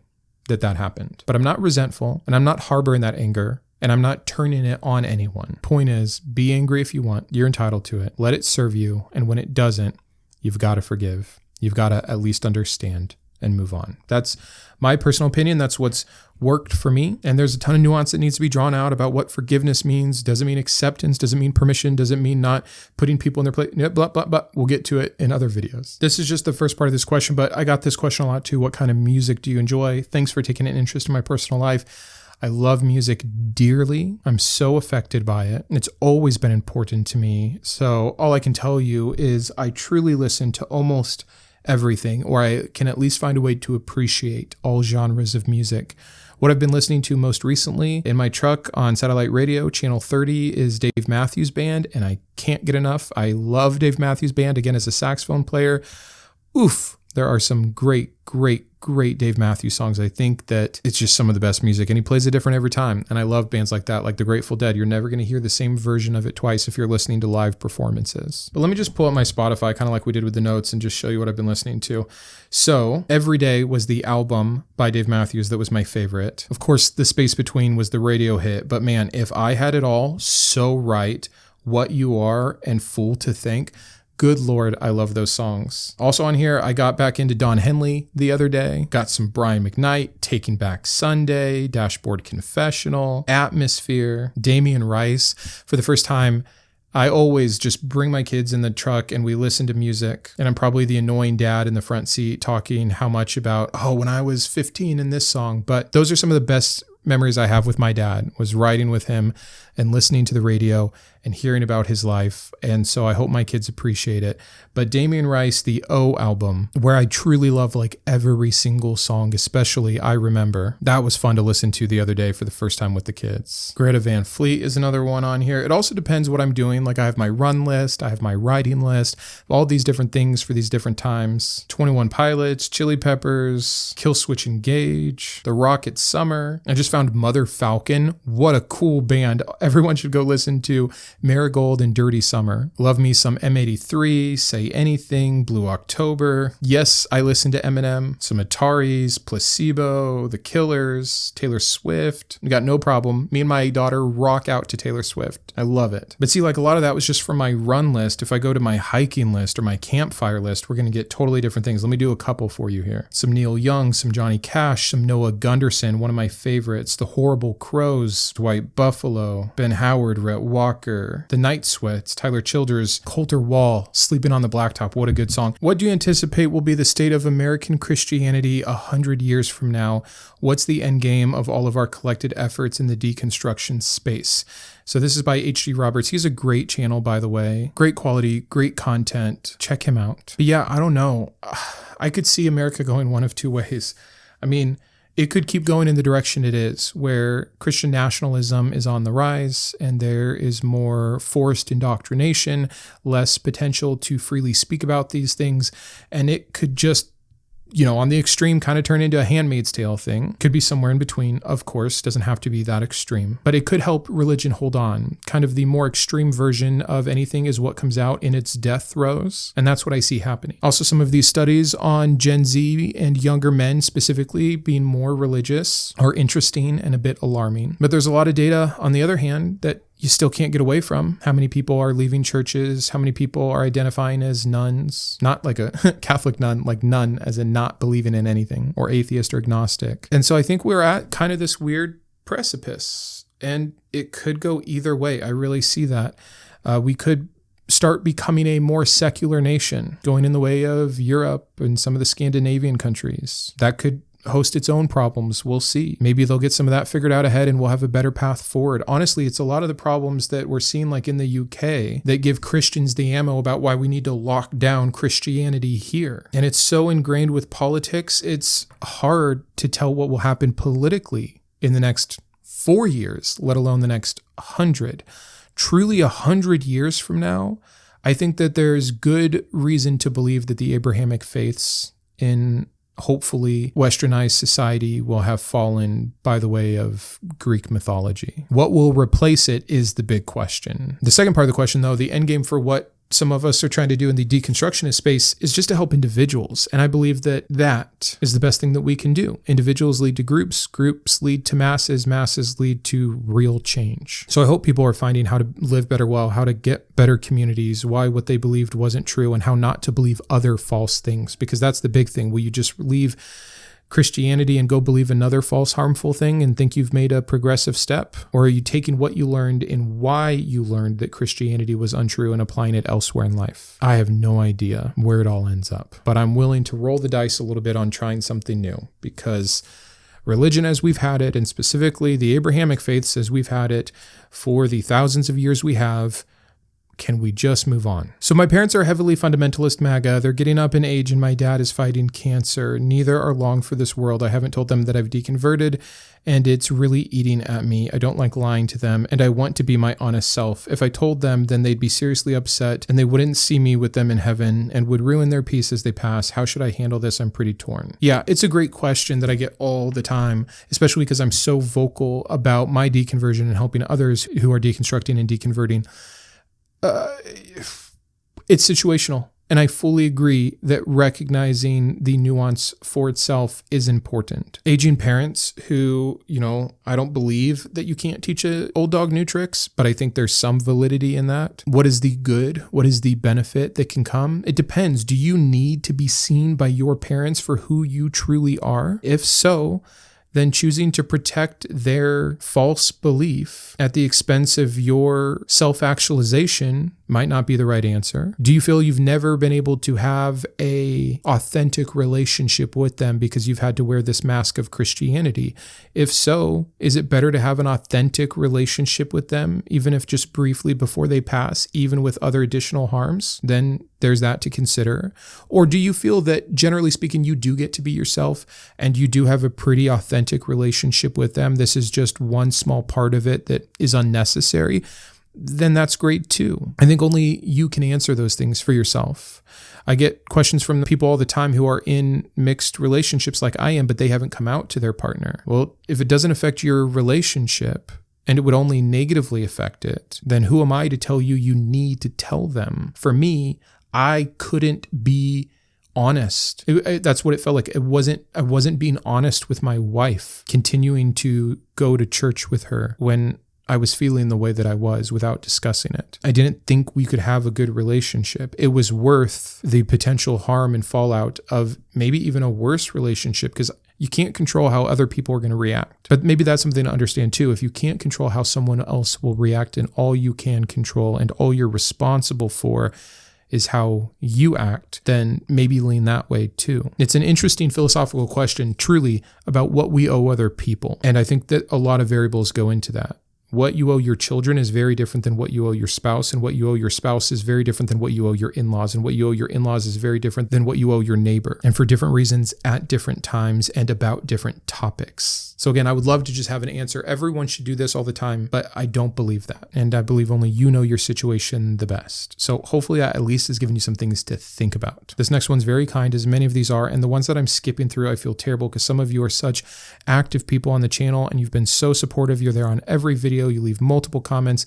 that happened. But I'm not resentful, and I'm not harboring that anger, and I'm not turning it on anyone. Point is, be angry if you want. You're entitled to it. Let it serve you. And when it doesn't, you've got to forgive. You've got to at least understand and move on. That's my personal opinion. That's what's worked for me. And there's a ton of nuance that needs to be drawn out about what forgiveness means. Does it mean acceptance? Does it mean permission? Does it mean not putting people in their place? Blah, blah, blah. We'll get to it in other videos. This is just the first part of this question, but I got this question a lot too. What kind of music do you enjoy? Thanks for taking an interest in my personal life. I love music dearly. I'm so affected by it. It's always been important to me. So all I can tell you is I truly listen to almost everything, or I can at least find a way to appreciate all genres of music. What I've been listening to most recently in my truck on satellite radio, channel 30, is Dave Matthews Band, and I can't get enough. I love Dave Matthews Band, again, as a saxophone player. Oof, there are some great Dave Matthews songs. I think that it's just some of the best music, and he plays it different every time. And I love bands like that, like the Grateful Dead. You're never going to hear the same version of it twice if you're listening to live performances. But let me just pull up my Spotify, kind of like we did with the notes, and just show you what I've been listening to. So Every Day was the album by Dave Matthews that was my favorite. Of course, The Space Between was the radio hit, but man, If I Had It All, So Right, What You Are, and Fool to Think. Good Lord, I love those songs. Also on here, I got back into Don Henley the other day. Got some Brian McKnight, Taking Back Sunday, Dashboard Confessional, Atmosphere, Damien Rice. For the first time, I always just bring my kids in the truck and we listen to music. And I'm probably the annoying dad in the front seat talking how much about, when I was 15 in this song. But those are some of the best memories I have with my dad, was riding with him and listening to the radio and hearing about his life. And so I hope my kids appreciate it. But Damien Rice, the O album, where I truly love like every single song, especially I Remember. That was fun to listen to the other day for the first time with the kids. Greta Van Fleet is another one on here. It also depends what I'm doing. Like I have my run list, I have my riding list, all these different things for these different times. 21 Pilots, Chili Peppers, Killswitch Engage, The Rocket Summer. I just found Mother Falcon. What a cool band. Everyone should go listen to Marigold and Dirty Summer. Love me some M83, Say Anything, Blue October. Yes, I listen to Eminem, some Ataris, Placebo, The Killers, Taylor Swift. We got no problem. Me and my daughter rock out to Taylor Swift. I love it. But see, like a lot of that was just from my run list. If I go to my hiking list or my campfire list, we're going to get totally different things. Let me do a couple for you here. Some Neil Young, some Johnny Cash, some Noah Gunderson, one of my favorites. The Horrible Crows, Dwight Buffalo, Ben Howard, Rhett Walker, The Night Sweats, Tyler Childers, Colter Wall, Sleeping on the Blacktop. What a good song. What do you anticipate will be the state of American Christianity 100 years from now? What's the end game of all of our collected efforts in the deconstruction space? So this is by H.G. Roberts. He's a great channel, by the way. Great quality, great content. Check him out. But yeah, I don't know. I could see America going one of two ways. I mean, it could keep going in the direction it is, where Christian nationalism is on the rise and there is more forced indoctrination, less potential to freely speak about these things. And it could just, on the extreme kind of turn into a Handmaid's Tale thing. Could be somewhere in between, of course, doesn't have to be that extreme. But it could help religion hold on. Kind of the more extreme version of anything is what comes out in its death throes. And that's what I see happening. Also, some of these studies on Gen Z and younger men specifically being more religious are interesting and a bit alarming. But there's a lot of data, on the other hand, that you still can't get away from. How many people are leaving churches? How many people are identifying as nuns? Not like a Catholic nun, like nun as in not believing in anything, or atheist or agnostic. And so I think we're at kind of this weird precipice, and it could go either way. I really see that. We could start becoming a more secular nation, going in the way of Europe and some of the Scandinavian countries. That could host its own problems. We'll see. Maybe they'll get some of that figured out ahead and we'll have a better path forward. Honestly, it's a lot of the problems that we're seeing like in the UK that give Christians the ammo about why we need to lock down Christianity here. And it's so ingrained with politics, it's hard to tell what will happen politically in the next 4 years, let alone the next 100. Truly 100 years from now, I think that there's good reason to believe that the Abrahamic faiths in hopefully westernized society will have fallen by the way of Greek mythology. What will replace it is the big question. The second part of the question, though, the end game for what some of us are trying to do in the deconstructionist space is just to help individuals. And I believe that that is the best thing that we can do. Individuals lead to groups, groups lead to masses, masses lead to real change. So I hope people are finding how to live better well, how to get better communities, why what they believed wasn't true, and how not to believe other false things, because that's the big thing. Will you just leave Christianity and go believe another false, harmful thing and think you've made a progressive step? Or are you taking what you learned and why you learned that Christianity was untrue and applying it elsewhere in life? I have no idea where it all ends up, but I'm willing to roll the dice a little bit on trying something new, because religion as we've had it, and specifically the Abrahamic faiths as we've had it for the thousands of years we have, can we just move on? So my parents are heavily fundamentalist MAGA. They're getting up in age and my dad is fighting cancer. Neither are long for this world. I haven't told them that I've deconverted and it's really eating at me. I don't like lying to them and I want to be my honest self. If I told them, then they'd be seriously upset and they wouldn't see me with them in heaven and would ruin their peace as they pass. How should I handle this? I'm pretty torn. Yeah, it's a great question that I get all the time, especially because I'm so vocal about my deconversion and helping others who are deconstructing and deconverting. It's situational. And I fully agree that recognizing the nuance for itself is important. Aging parents who, I don't believe that you can't teach an old dog new tricks, but I think there's some validity in that. What is the good? What is the benefit that can come? It depends. Do you need to be seen by your parents for who you truly are? If so, then choosing to protect their false belief at the expense of your self-actualization might not be the right answer. Do you feel you've never been able to have an authentic relationship with them because you've had to wear this mask of Christianity? If so, is it better to have an authentic relationship with them, even if just briefly before they pass, even with other additional harms? Then there's that to consider. Or do you feel that, generally speaking, you do get to be yourself and you do have a pretty authentic relationship with them? This is just one small part of it that is unnecessary. Then that's great too. I think only you can answer those things for yourself. I get questions from people all the time who are in mixed relationships like I am, but they haven't come out to their partner. Well, if it doesn't affect your relationship and it would only negatively affect it, then who am I to tell you you need to tell them? For me, I couldn't be honest. That's what it felt like. I wasn't being honest with my wife, continuing to go to church with her when I was feeling the way that I was without discussing it. I didn't think we could have a good relationship. It was worth the potential harm and fallout of maybe even a worse relationship, because you can't control how other people are going to react. But maybe that's something to understand too. If you can't control how someone else will react, and all you can control and all you're responsible for is how you act, then maybe lean that way too. It's an interesting philosophical question, truly, about what we owe other people. And I think that a lot of variables go into that. What you owe your children is very different than what you owe your spouse, and what you owe your spouse is very different than what you owe your in-laws, and what you owe your in-laws is very different than what you owe your neighbor, and for different reasons at different times and about different topics. So again, I would love to just have an answer. Everyone should do this all the time, but I don't believe that. And I believe only you know your situation the best. So hopefully that at least has given you some things to think about. This next one's very kind, as many of these are, and the ones that I'm skipping through, I feel terrible because some of you are such active people on the channel and you've been so supportive. You're there on every video. You leave multiple comments,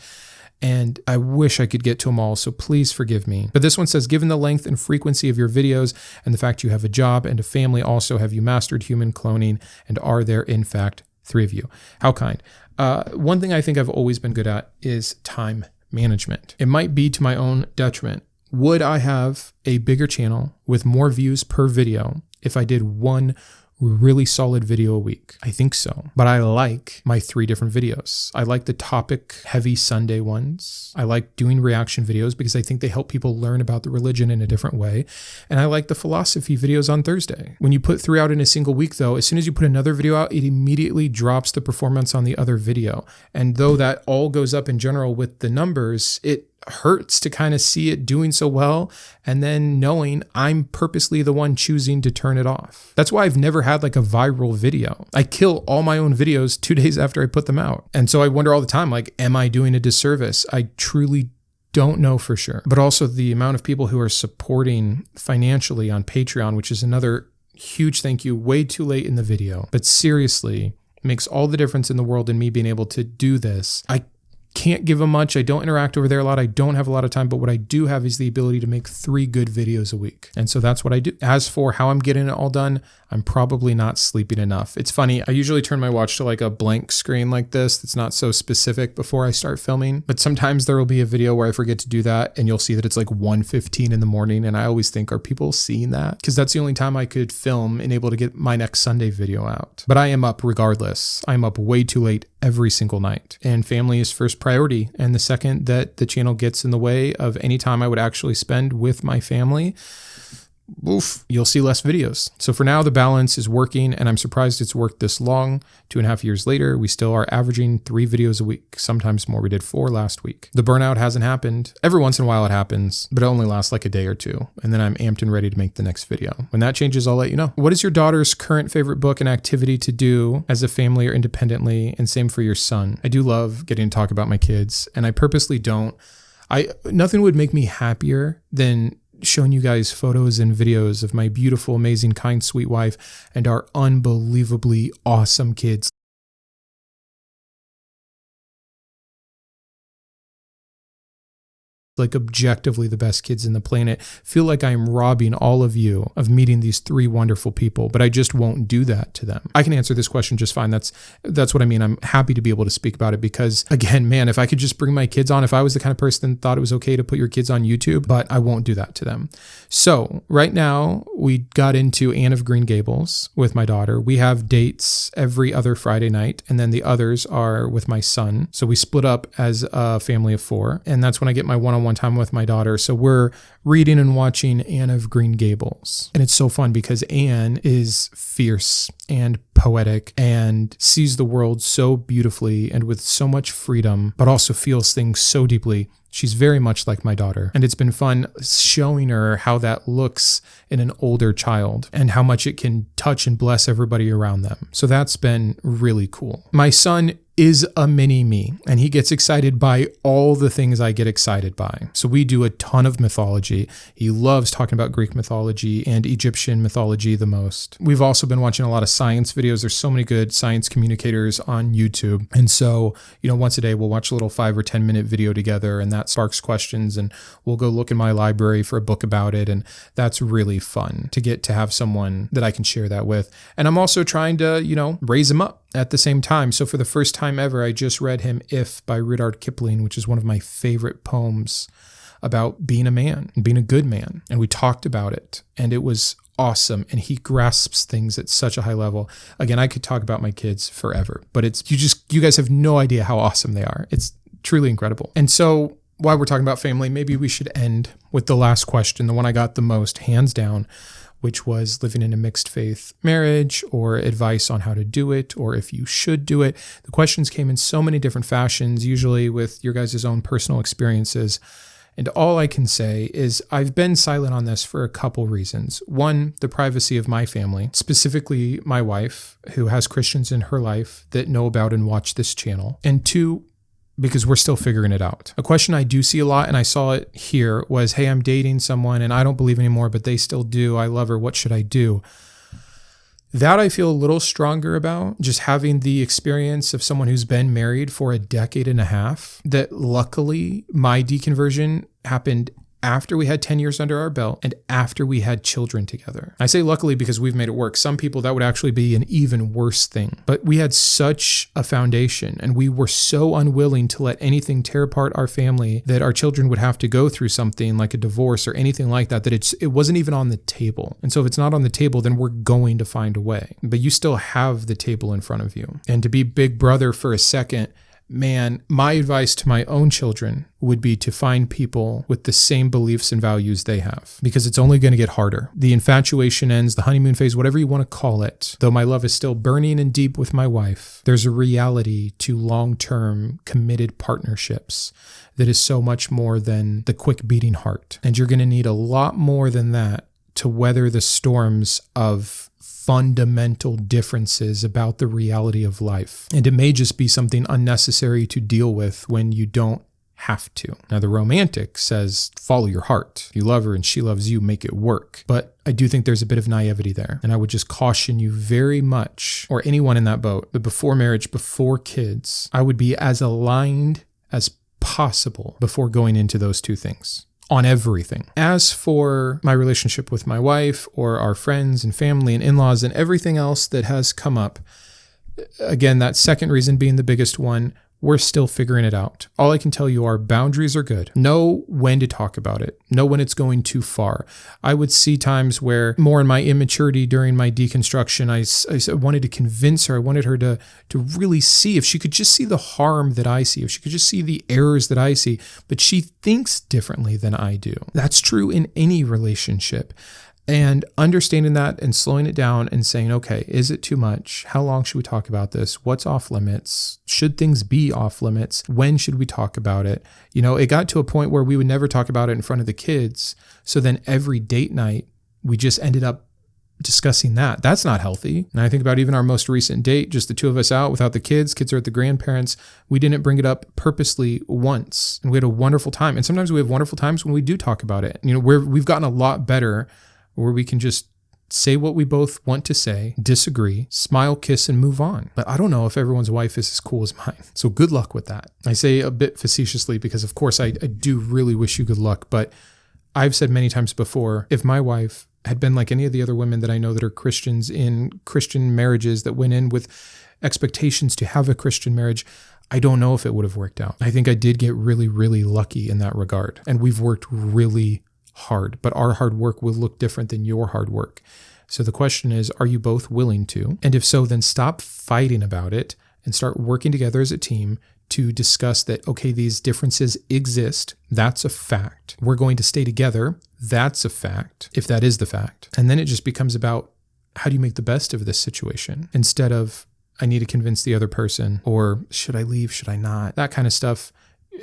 and I wish I could get to them all, so please forgive me. But this one says, given the length and frequency of your videos and the fact you have a job and a family, also have you mastered human cloning, and are there in fact 3 of you? How kind. One thing I think I've always been good at is time management. It might be to my own detriment. Would I have a bigger channel with more views per video if I did one really solid video a week? I think so. But I like my 3 different videos. I like the topic heavy Sunday ones. I like doing reaction videos because I think they help people learn about the religion in a different way. And I like the philosophy videos on Thursday. When you put 3 out in a single week though, as soon as you put another video out, it immediately drops the performance on the other video. And though that all goes up in general with the numbers, it hurts to kind of see it doing so well and then knowing I'm purposely the one choosing to turn it off. That's why I've never had like a viral video. I kill all my own videos 2 days after I put them out. And so I wonder all the time, like, am I doing a disservice? I truly don't know for sure. But also the amount of people who are supporting financially on Patreon, which is another huge thank you, way too late in the video. But seriously, makes all the difference in the world in me being able to do this. I can't give them much. I don't interact over there a lot. I don't have a lot of time, but what I do have is the ability to make 3 good videos a week. And so that's what I do. As for how I'm getting it all done, I'm probably not sleeping enough. It's funny. I usually turn my watch to like a blank screen like this that's not so specific before I start filming. But sometimes there will be a video where I forget to do that and you'll see that it's like 1:15 in the morning. And I always think, are people seeing that? Because that's the only time I could film and able to get my next Sunday video out. But I am up regardless. I'm up way too late every single night. And family is first priority. And the second that the channel gets in the way of any time I would actually spend with my family, oof, you'll see less videos. So for now, the balance is working, and I'm surprised it's worked this long. 2.5 years later, we still are averaging 3 videos a week, sometimes more. We did 4 last week. The burnout hasn't happened. Every once in a while it happens, but it only lasts like a day or 2. And then I'm amped and ready to make the next video. When that changes, I'll let you know. What is your daughter's current favorite book and activity to do as a family or independently? And same for your son. I do love getting to talk about my kids, and I purposely don't. Nothing would make me happier than showing you guys photos and videos of my beautiful, amazing, kind, sweet wife and our unbelievably awesome kids. Like objectively the best kids in the planet. Feel like I'm robbing all of you of meeting these 3 wonderful people, but I just won't do that to them. I can answer this question just fine. That's what I mean. I'm happy to be able to speak about it because, again, man, if I could just bring my kids on, if I was the kind of person that thought it was okay to put your kids on YouTube, but I won't do that to them. So right now we got into Anne of Green Gables with my daughter. We have dates every other Friday night, and then the others are with my son. So we split up as a family of 4, and that's when I get my one-on-one time with my daughter. So we're reading and watching Anne of Green Gables. And it's so fun because Anne is fierce and poetic and sees the world so beautifully and with so much freedom, but also feels things so deeply. She's very much like my daughter. And it's been fun showing her how that looks in an older child and how much it can touch and bless everybody around them. So that's been really cool. My son is a mini me, and he gets excited by all the things I get excited by. So we do a ton of mythology. He loves talking about Greek mythology and Egyptian mythology the most. We've also been watching a lot of science videos. There's so many good science communicators on YouTube. And so, once a day we'll watch a little 5 or 10 minute video together, and that sparks questions, and we'll go look in my library for a book about it. And that's really fun to get to have someone that I can share that with. And I'm also trying to, raise him up at the same time. So for the first time ever, I just read him If by Rudyard Kipling, which is one of my favorite poems about being a man and being a good man. And we talked about it, and it was awesome. And he grasps things at such a high level. Again, I could talk about my kids forever, but you guys have no idea how awesome they are. It's truly incredible. And so while we're talking about family, maybe we should end with the last question, the one I got the most hands down, which was living in a mixed faith marriage, or advice on how to do it, or if you should do it. The questions came in so many different fashions, usually with your guys' own personal experiences. And all I can say is I've been silent on this for a couple reasons. One, the privacy of my family, specifically my wife, who has Christians in her life that know about and watch this channel. And 2, because we're still figuring it out. A question I do see a lot, and I saw it here, was, hey, I'm dating someone and I don't believe anymore, but they still do. I love her. What should I do? That I feel a little stronger about, just having the experience of someone who's been married for a decade and a half, that luckily my deconversion happened after we had 10 years under our belt and after we had children together. I say luckily because we've made it work. Some people, that would actually be an even worse thing. But we had such a foundation, and we were so unwilling to let anything tear apart our family that our children would have to go through something like a divorce or anything like that, that it wasn't even on the table. And so if it's not on the table, then we're going to find a way. But you still have the table in front of you. And to be big brother for a second man, my advice to my own children would be to find people with the same beliefs and values they have, because it's only going to get harder. The infatuation ends, the honeymoon phase, whatever you want to call it. Though my love is still burning and deep with my wife, there's a reality to long-term committed partnerships that is so much more than the quick beating heart. And you're going to need a lot more than that to weather the storms of fundamental differences about the reality of life. And it may just be something unnecessary to deal with when you don't have to. Now, the romantic says, follow your heart. You love her and she loves you, make it work. But I do think there's a bit of naivety there. And I would just caution you very much, or anyone in that boat, that before marriage, before kids, I would be as aligned as possible before going into those two things. On everything. As for my relationship with my wife or our friends and family and in-laws and everything else that has come up, again, that second reason being the biggest one, we're still figuring it out. All I can tell you are boundaries are good. Know when to talk about it. Know when it's going too far. I would see times where, more in my immaturity during my deconstruction, I wanted to convince her. I wanted her to really see, if she could just see the harm that I see, if she could just see the errors that I see, but she thinks differently than I do. That's true in any relationship. And understanding that and slowing it down and saying, okay, is it too much? How long should we talk about this? What's off limits? Should things be off limits? When should we talk about it? You know, it got to a point where we would never talk about it in front of the kids. So then every date night, we just ended up discussing that. That's not healthy. And I think about even our most recent date, just the two of us out without the kids. Kids are at the grandparents. We didn't bring it up purposely once. And we had a wonderful time. And sometimes we have wonderful times when we do talk about it. You know, we've gotten a lot better where we can just say what we both want to say, disagree, smile, kiss, and move on. But I don't know if everyone's wife is as cool as mine. So good luck with that. I say a bit facetiously because, of course, I do really wish you good luck. But I've said many times before, if my wife had been like any of the other women that I know that are Christians in Christian marriages that went in with expectations to have a Christian marriage, I don't know if it would have worked out. I think I did get really, really lucky in that regard. And we've worked really hard, but our hard work will look different than your hard work. So the question is, are you both willing to? And if so, then stop fighting about it and start working together as a team to discuss that, okay, these differences exist. That's a fact. We're going to stay together. That's a fact, if that is the fact. And then it just becomes about, how do you make the best of this situation? Instead of, I need to convince the other person, or should I leave? Should I not? That kind of stuff.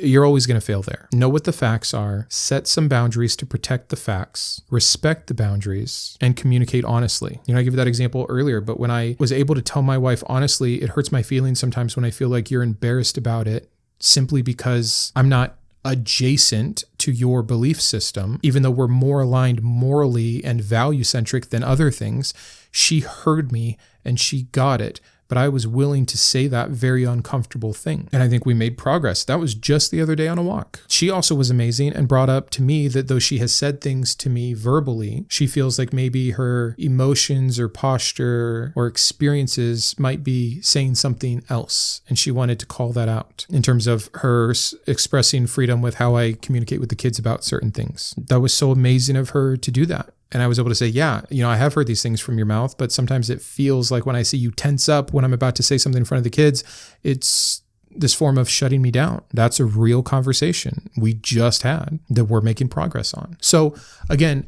You're always going to fail there. Know what the facts are, set some boundaries to protect the facts, respect the boundaries, and communicate honestly. You know, I gave that example earlier, but when I was able to tell my wife honestly, it hurts my feelings sometimes when I feel like you're embarrassed about it simply because I'm not adjacent to your belief system, even though we're more aligned morally and value-centric than other things. She heard me and she got it. But I was willing to say that very uncomfortable thing. And I think we made progress. That was just the other day on a walk. She also was amazing and brought up to me that though she has said things to me verbally, she feels like maybe her emotions or posture or experiences might be saying something else. And she wanted to call that out in terms of her expressing freedom with how I communicate with the kids about certain things. That was so amazing of her to do that. And I was able to say, yeah, you know, I have heard these things from your mouth, but sometimes it feels like when I see you tense up when I'm about to say something in front of the kids, it's this form of shutting me down. That's a real conversation we just had that we're making progress on. So again,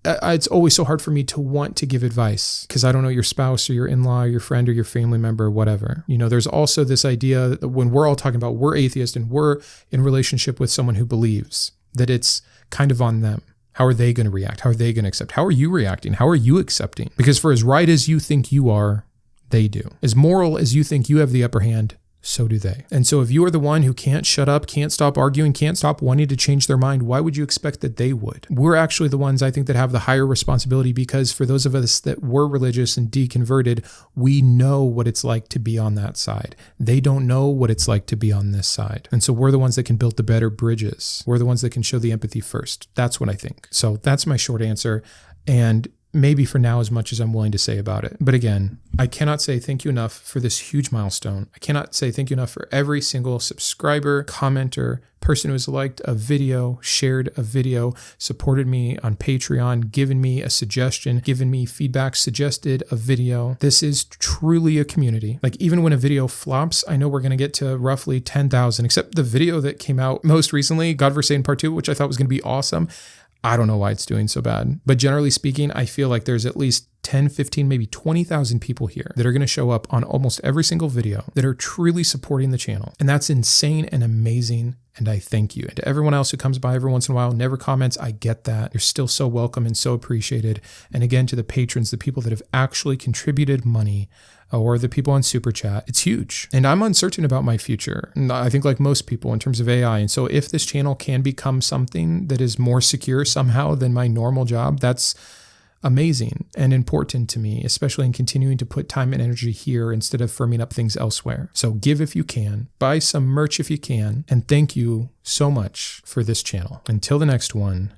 it's always so hard for me to want to give advice because I don't know your spouse or your in-law or your friend or your family member or whatever. You know, there's also this idea that when we're all talking about we're atheist and we're in relationship with someone who believes, that it's kind of on them. How are they going to react? How are they going to accept? How are you reacting? How are you accepting? Because for as right as you think you are, they do. As moral as you think you have the upper hand, so do they. And so if you are the one who can't shut up, can't stop arguing, can't stop wanting to change their mind, why would you expect that they would? We're actually the ones I think that have the higher responsibility because for those of us that were religious and deconverted, we know what it's like to be on that side. They don't know what it's like to be on this side. And so we're the ones that can build the better bridges. We're the ones that can show the empathy first. That's what I think. So that's my short answer. And maybe for now as much as I'm willing to say about it. But again, I cannot say thank you enough for this huge milestone. I cannot say thank you enough for every single subscriber, commenter, person who has liked a video, shared a video, supported me on Patreon, given me a suggestion, given me feedback, suggested a video. This is truly a community. Like, even when a video flops, I know we're going to get to roughly 10,000, except the video that came out most recently, God vs. Satan Part 2, which I thought was going to be awesome. I don't know why it's doing so bad. But generally speaking, I feel like there's at least 10, 15, maybe 20,000 people here that are going to show up on almost every single video that are truly supporting the channel. And that's insane and amazing. And I thank you. And to everyone else who comes by every once in a while, never comments, I get that. You're still so welcome and so appreciated. And again, to the patrons, the people that have actually contributed money, or the people on Super Chat, it's huge. And I'm uncertain about my future. And I think, like most people, in terms of AI. And so if this channel can become something that is more secure somehow than my normal job, that's amazing and important to me, especially in continuing to put time and energy here instead of firming up things elsewhere. So give if you can, buy some merch if you can, and thank you so much for this channel. Until the next one,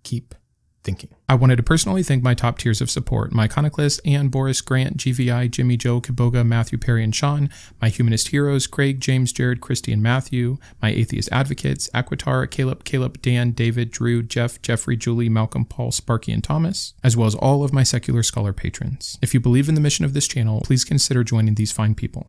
keep thinking. I wanted to personally thank my top tiers of support: my Iconoclast, Ann, Boris, Grant, GVI, Jimmy, Joe, Kitboga, Matthew, Perry, and Shawn; my Humanist heroes, Craig, James, Jared, Christy, and Matthew; my Atheist advocates, Aquitar, Caleb, Dan, David, Drew, Jeff, Jeffrey, Julie, Malcolm, Paul, Sparky, and Thomas; as well as all of my secular scholar patrons. If you believe in the mission of this channel, please consider joining these fine people.